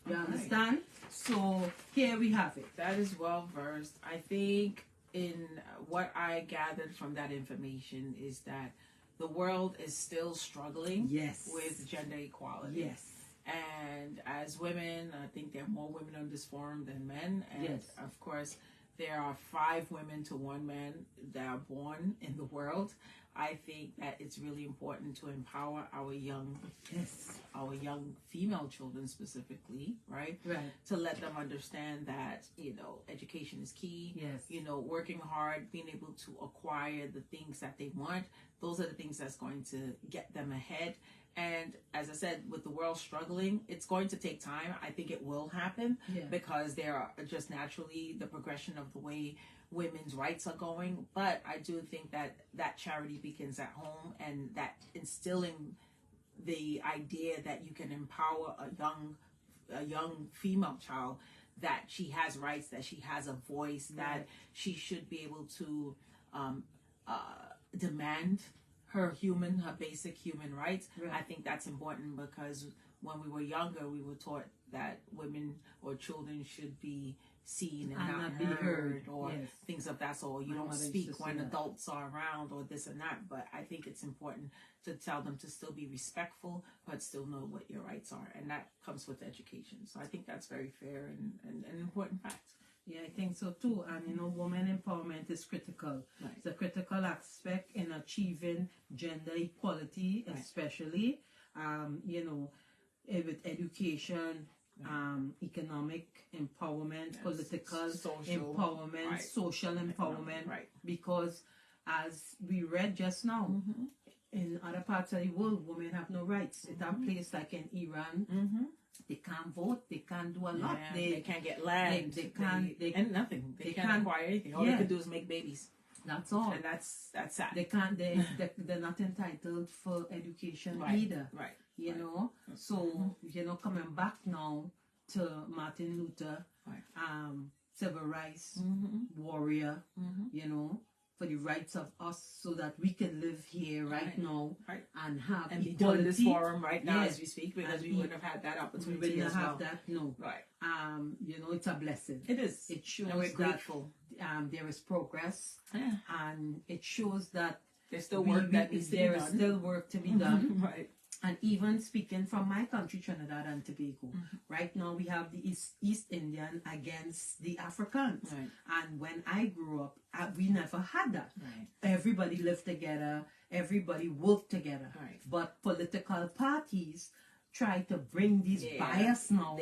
You understand? So here we have it. That is well versed. I think in what I gathered from that information is that the world is still struggling with gender equality. Yes. And as women, I think there are more women on this forum than men. And of course, there are 5 women to 1 man that are born in the world. I think that it's really important to empower our young female children specifically, right? To let them understand that, education is key. Working hard, being able to acquire the things that they want. Those are the things that's going to get them ahead. And as I said, with the world struggling, it's going to take time. I think it will happen because there are just naturally the progression of the way women's rights are going. But I do think that that charity begins at home, and that instilling the idea that you can empower a young female child, that she has rights, that she has a voice, that she should be able to demand her basic human rights. I think that's important because when we were younger, we were taught that women or children should be seen and not be heard, or things of that sort. You don't speak when adults are around, or this and that. But I think it's important to tell them to still be respectful, but still know what your rights are, and that comes with education. So I think that's very fair and an important fact. Yeah, I think so too. And women empowerment is critical. It's a critical aspect in achieving gender equality, especially, with education, economic empowerment, political social empowerment, social empowerment. Because as we read just now, in other parts of the world, women have no rights. In that place like in Iran, they can't vote. They can't do a lot. They can't get land. They nothing. They can't acquire anything. All they can do is make babies. That's all. And that's sad. They can't. They're not entitled for education either. You know. So coming back now to Martin Luther, civil rights warrior. For the rights of us, so that we can live here right now and have and be doing this forum right now as we speak, because we wouldn't have had that opportunity. We wouldn't have that. No. It's a blessing. It is. It shows and we're grateful. That there is progress, and it shows that there's still work that needs to be done. There is still work to be done. And even speaking from my country, Trinidad and Tobago, right now we have the East Indian against the Africans. And when I grew up, we never had that. Everybody lived together, everybody worked together. But political parties try to bring these bias now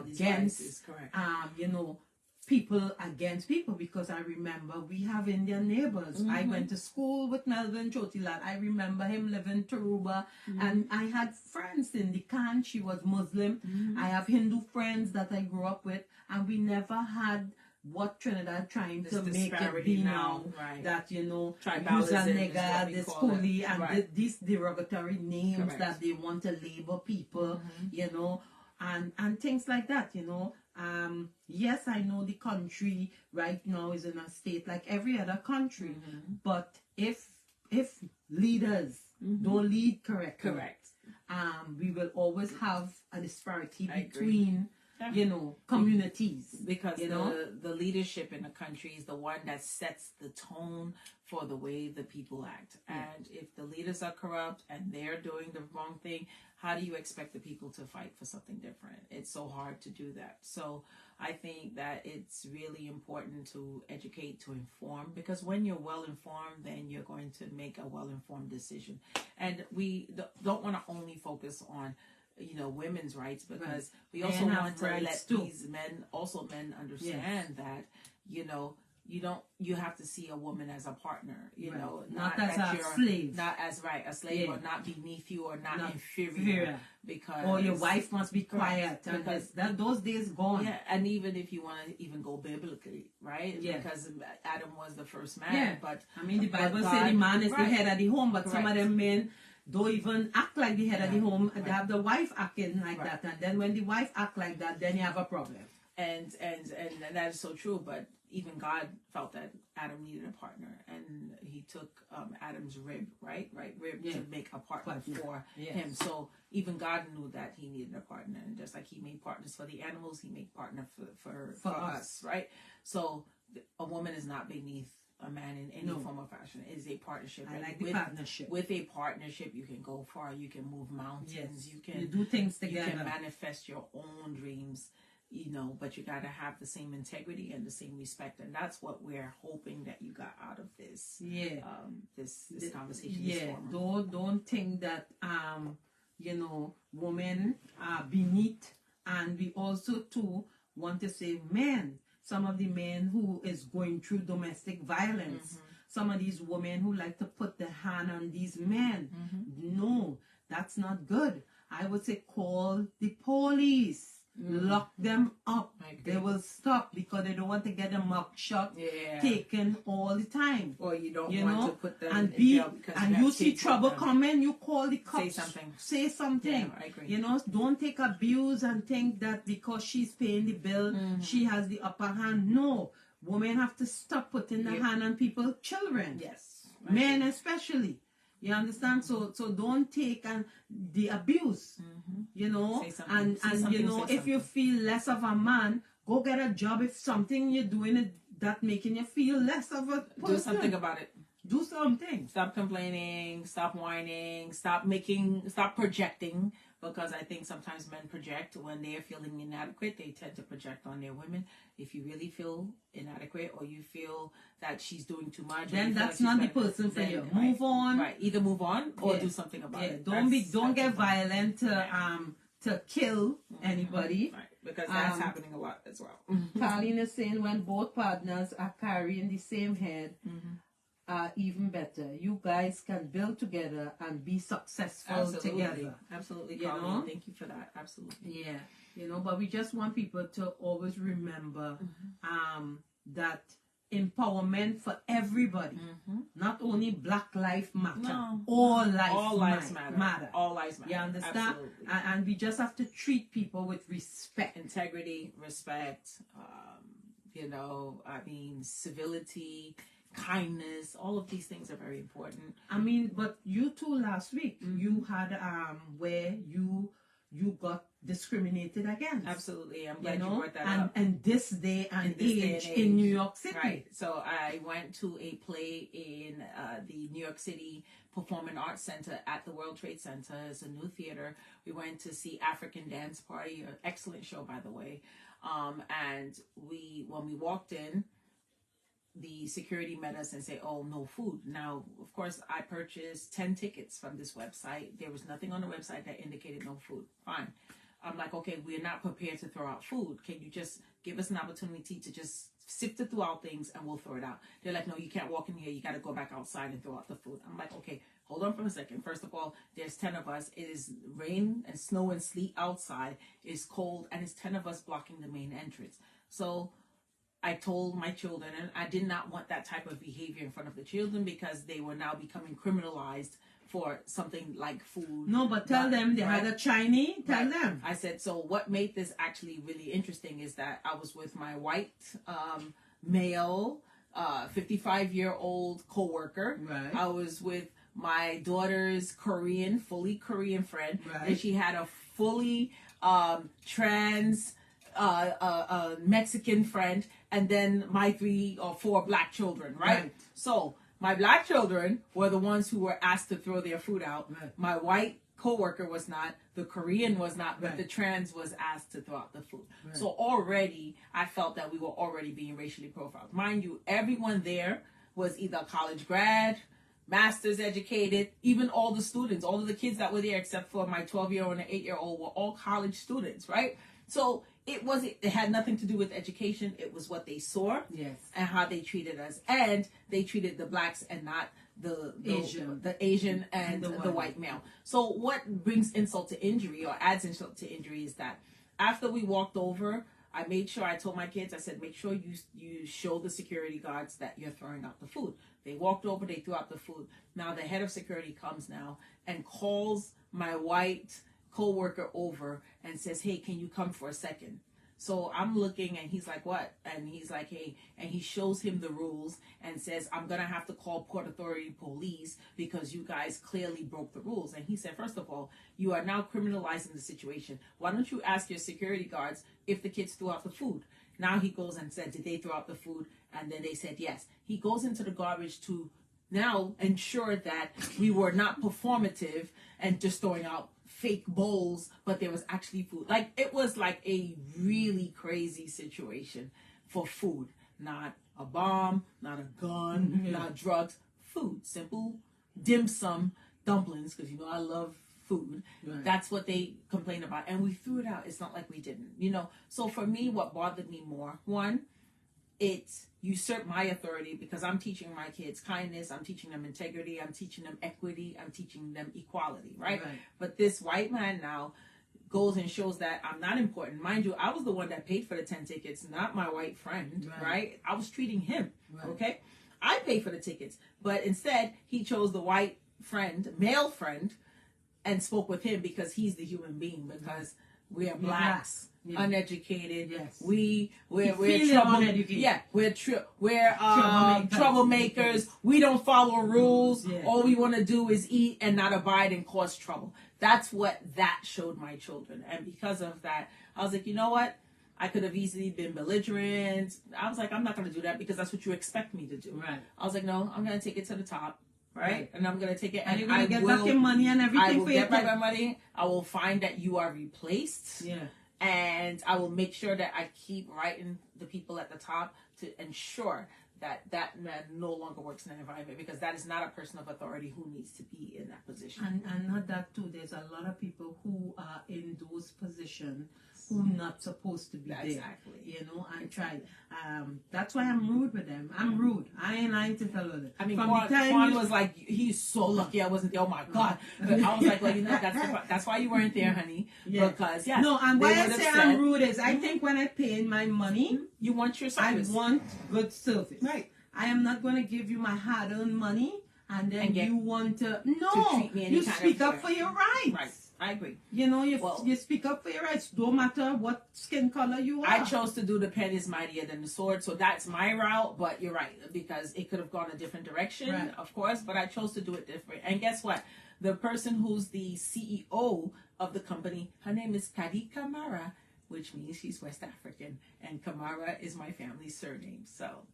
against, people against people, because I remember we have Indian neighbors. I went to school with Melvin Chotilat. I remember him living in Taruba, and I had friends in the Khan. She was Muslim. I have Hindu friends that I grew up with, and we never had what Trinidad trying to make it be now, that use a nigger, this coolie, and these derogatory names that they want to label people, and things like that, yes, I know the country right now is in a state like every other country, but if leaders don't lead correctly, we will always have a disparity between communities, because the leadership in a country is the one that sets the tone for the way the people act. And if the leaders are corrupt and they're doing the wrong thing, how do you expect the people to fight for something different? It's so hard to do that. So I think that it's really important to educate, to inform, because when you're well informed, then you're going to make a well informed decision. And we don't want to only focus on women's rights, because we also want to let these men understand that you have to see a woman as a partner, Right. know, Not as that a you're slave. not as a slave, Yeah. or not beneath you, or not inferior, inferior. because Or your wife must be quiet. Correct. Because those days gone. yeah, and even if you want to even go biblically, right? Yeah. Because Adam was the first man, Yeah. but I mean, the Bible God- says the man is the right. head of the home, but some of Correct. them men don't even act like the head of the Yeah. home. Right. They have the wife acting like Right. that, and then when the wife act like that, then you have a problem. And that is so true. But even God felt that Adam needed a partner, and he took Adam's rib, right, rib, Yeah. to make a partner for Yes. him. So even God knew that he needed a partner, and just like he made partners for the animals, he made partner for us, right? So a woman is not beneath a man in any form or fashion. It is a partnership. I And like the partnership. With a partnership, you can go far. You can move mountains. Yes. You can do things You together. can manifest your own dreams. But you got to have the same integrity and the same respect, and that's what we're hoping that you got out of this. Yeah. This conversation. Yeah. This forum. Don't think that women are beneath, and we also too want to say men. Some of the men who is going through domestic violence. Some of these women who like to put their hand on these men. No, that's not good. I would say call the police. Lock them up. They will stop because they don't want to get a mug shot taken all the time. Or you don't You want know? to put them and in be jail because and you see trouble coming, you call the cops. Say something. Yeah, I agree. Don't take abuse and think that because she's paying the bill, she has the upper hand. No, women have to stop putting their hand on people's children. Yes, men especially. You understand? So don't take the abuse. Say something. And if you feel less of a man, go get a job. If something you're doing it that making you feel less of a person, do something about it. Do something. Stop complaining. Stop whining. Stop projecting. Because I think sometimes men project when they are feeling inadequate. They tend to project on their women. If you really feel inadequate, or you feel that she's doing too much, then that's not the person for you. Move on. Right. Either move on or do something about it. Don't get violent to kill anybody. Right. Because that's happening a lot as well. Colleen is saying when both partners are carrying the same head, even better. You guys can build together and be successful together. Absolutely, Colleen. Thank you for that. Absolutely. Yeah. But we just want people to always remember that empowerment for everybody. Not only Black Lives Matter. No. All lives matter. All lives matter. You understand? Absolutely. And we just have to treat people with respect. Integrity, respect, civility, kindness, all of these things are very important. I mean, but you too last week, you had where you got discriminated against. Absolutely. I'm glad you brought that up. And this day and age in New York City. Right. So I went to a play in the New York City Performing Arts Center at the World Trade Center. It's a new theater. We went to see African Dance Party, an excellent show, by the way. And when we walked in, the security met us and said, "Oh, no food." Now, of course, I purchased 10 tickets from this website. There was nothing on the website that indicated no food. Fine. I'm like, okay, we're not prepared to throw out food. Can you just give us an opportunity to just sift through our things and we'll throw it out? They're like, no, you can't walk in here. You got to go back outside and throw out the food. I'm like, okay, hold on for a second. First of all, there's 10 of us. It is rain and snow and sleet outside. It's cold, and it's 10 of us blocking the main entrance. So I told my children, and I did not want that type of behavior in front of the children because they were now becoming criminalized for something like food. No, but tell them they had a Chinese. Tell them. I said, so what made this actually really interesting is that I was with my white male, 55-year-old coworker. Right. I was with my daughter's fully Korean friend. Right. And she had a fully trans Mexican friend, and then my 3 or 4 black children, right? So my black children were the ones who were asked to throw their food out. Right. My white coworker was not, the Korean was not, but Right. the trans was asked to throw out the food. Right. So already, I felt that we were already being racially profiled. Mind you, everyone there was either a college grad, master's educated, even all the students, all of the kids that were there except for my 12-year-old and 8-year-old were all college students, right? So it had nothing to do with education. It was what they saw, Yes. and how they treated us, and they treated the blacks and not the Asian and the white male. So what brings insult to injury, or adds insult to injury, is that after we walked over, I made sure, I told my kids, I said, make sure you show the security guards that you're throwing out the food. They walked over, they threw out the food. Now the head of security comes now and calls my white co-worker over and says, hey, can you come for a second? So I'm looking, and he's like, what? And he's like, hey, and he shows him the rules and says, I'm going to have to call Port Authority Police because you guys clearly broke the rules. And he said, first of all, you are now criminalizing the situation. Why don't you ask your security guards if the kids threw out the food? Now he goes and said, did they throw out the food? And then they said, yes. He goes into the garbage to now ensure that we were not performative and just throwing out fake bowls, but there was actually food. Like, it was like a really crazy situation for food. Not a bomb, not a gun, not drugs. Food. Simple dim sum dumplings, because you know I love food. Right. That's what they complained about. And we threw it out. It's not like we didn't. You know, so for me, what bothered me more, one, it usurped my authority, because I'm teaching my kids kindness, I'm teaching them integrity, I'm teaching them equity, I'm teaching them equality, right? But this white man now goes and shows that I'm not important. Mind you, I was the one that paid for the 10 tickets, not my white friend, right? I was treating him, okay? I paid for the tickets, but instead he chose the white friend, male friend, and spoke with him because he's the human being, because we are blacks. Uneducated. Yes. We're troublemakers. Yeah, we're troublemakers. We don't follow rules. Yeah. All we want to do is eat and not abide and cause trouble. That's what that showed my children. And because of that, I was like, you know what? I could have easily been belligerent. I was like, I'm not going to do that because that's what you expect me to do. Right. I was like, no, I'm going to take it to the top. Right? And I'm going to take it. And you're going to get back your money and everything. I will get back my money. I will find that you are replaced. Yeah. And I will make sure that I keep writing the people at the top to ensure that that man no longer works in that environment, because that is not a person of authority who needs to be in that position. And not that too. There's a lot of people who are in those positions who are not supposed to be there. Exactly. You know, and try. That's why I'm rude with them. I'm rude. I ain't lying to tell them. I mean, Juan was like, he's so lucky I wasn't there. Oh my God. But I was like, well, you know, that's why you weren't there, honey. Yeah. Because, yeah. No, and why I say I'm rude is I think when I pay my money, you want your service. I want good service. Right. I am not going to give you my hard-earned money and then you want to treat me any you kind speak up for your rights. Right. I agree. You know, you speak up for your rights. No matter what skin color you are. I chose to do the pen is mightier than the sword, so that's my route. But you're right, because it could have gone a different direction, of course. But I chose to do it different. And guess what? The person who's the CEO of the company, her name is Kadi Kamara, which means she's West African, and Kamara is my family's surname. So.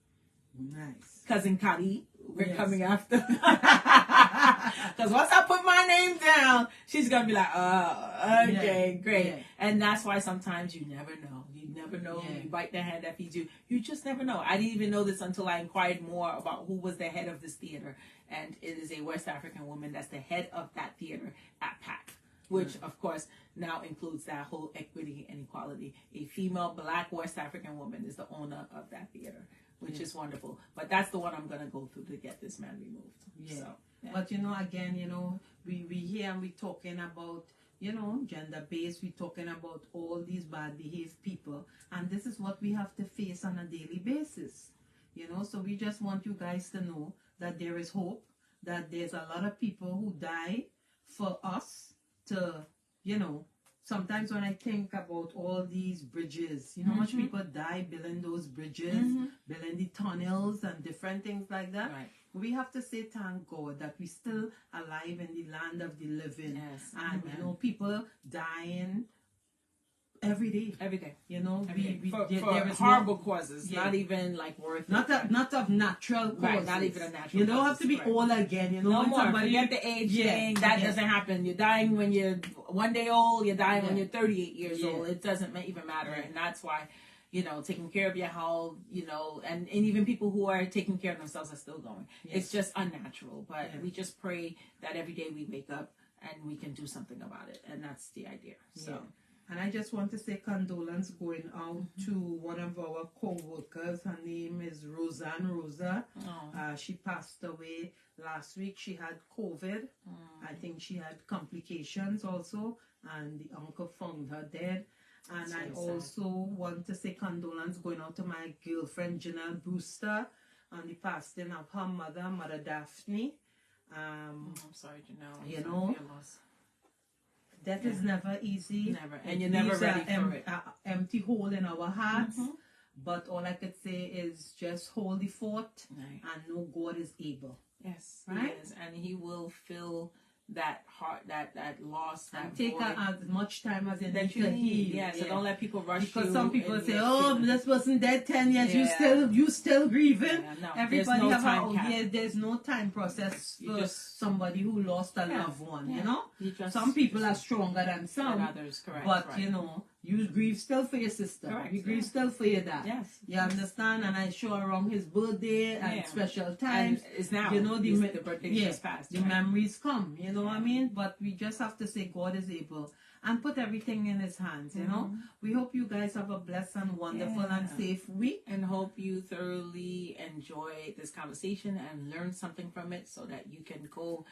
Nice. Cousin Kadi, we're coming after. Because once I put my name down, she's going to be like, okay, great. Yeah. And that's why sometimes you never know. You never know. You bite the hand that feeds you. You just never know. I didn't even know this until I inquired more about who was the head of this theater. And it is a West African woman that's the head of that theater at PAC. Which, of course, now includes that whole equity and equality. A female, black, West African woman is the owner of that theater, which is wonderful. But that's the one I'm going to go through to get this man removed. Yeah. So, But, you know, again, you know, we here and we talking about, you know, gender-based. We talking about all these bad behaved people. And this is what we have to face on a daily basis. You know, so we just want you guys to know that there is hope, that there's a lot of people who die for us to, you know, sometimes when I think about all these bridges, you know how much people die building those bridges, building the tunnels and different things like that. Right. We have to say thank God that we still alive in the land of the living. Yes. And, you know, people dying every day. You know, for horrible causes, not even like worth not of natural causes. Right, not even a natural You don't have to be old again, you know. No more. Forget the age thing. That doesn't happen. You're dying when you're 1 day old, you're dying when you're 38 years old. It doesn't even matter. And that's why, you know, taking care of your health, you know, and even people who are taking care of themselves are still going. It's just unnatural. But we just pray that every day we wake up and we can do something about it. And that's the idea. So And I just want to say condolence going out to one of our co-workers. Her name is Rosa. She passed away last week. She had COVID. I think she had complications also, and the uncle found her dead. And so I also want to say condolence going out to my girlfriend Janelle Brewster on the passing of her mother Daphne. I'm sorry, Janelle. You know, death is never easy. Never. And you're never ready for it. Empty hole in our hearts. But all I could say is just hold the fort and know God is able. Yes, right? He is. And He will fill that heart, that loss, that and take as much time as it needs you to need. heal. Yeah, so don't let people rush because you. Some people say, "Oh, this person dead 10 years. You still grieving." Yeah, no, everybody there's no have there's no time process for somebody who lost a loved one. You know, some people are stronger than some. And others, correct. But you know, you grieve still for your sister. Correct, you grieve still for your dad. Yes. You understand? And I sure around his birthday and special times. And it's now. You know, the birthday just passed. The memories come. You know what I mean? But we just have to say God is able and put everything in His hands. You know. We hope you guys have a blessed and wonderful and safe week. And hope you thoroughly enjoy this conversation and learn something from it, so that you can go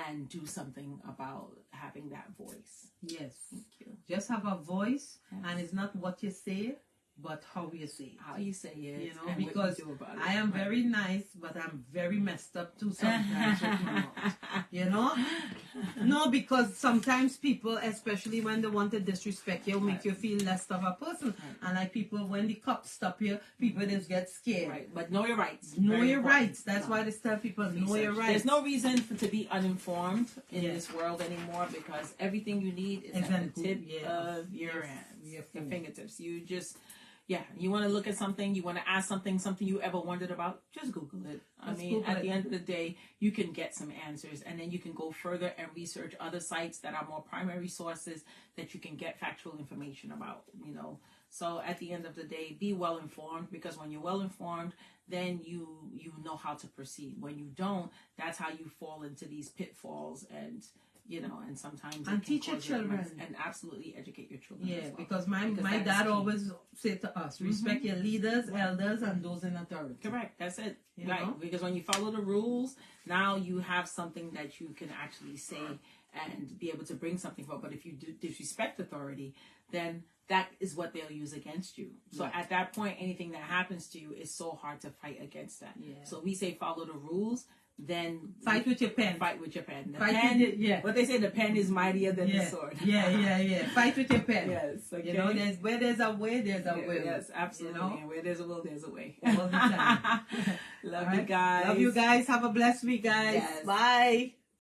and do something about having that voice. Yes. Thank you. Just have a voice, and it's not what you say, but how you say it. How you say it. You know, because I am very nice, but I'm very messed up too sometimes. You know? No, because sometimes people, especially when they want to disrespect you, make you feel less of a person. And like people, when the cops stop you, people just get scared. Right, but know your rights. Know your rights. That's why they tell people, know your rights. There's no reason to be uninformed in this world anymore, because everything you need is at the tip of your hands, your fingertips. You just... you want to look at something, you want to ask something you ever wondered about, just Google it. I mean, at the end of the day, you can get some answers, and then you can go further and research other sites that are more primary sources that you can get factual information about, you know. So at the end of the day, be well informed, because when you're well informed, then you know how to proceed. When you don't, that's how you fall into these pitfalls, and you know, and sometimes and teach your children and absolutely educate your children. Yeah, as well. because my dad always said to us, respect your leaders, elders, and those in authority. Correct. That's it. You right. know? Because when you follow the rules, now you have something that you can actually say and be able to bring something forward. But if you do disrespect authority, then that is what they'll use against you. So at that point, anything that happens to you is so hard to fight against that. Yeah. So we say follow the rules. Then fight with your pen. Fight with your pen. What they say, the pen is mightier than the sword. Fight with your pen. Yes. Okay. You know, where there's a way, there's a will. Yes, absolutely. You know? And where there's a will, there's a way. All the time. Love you guys. Love you guys. Have a blessed week, guys. Yes. Bye.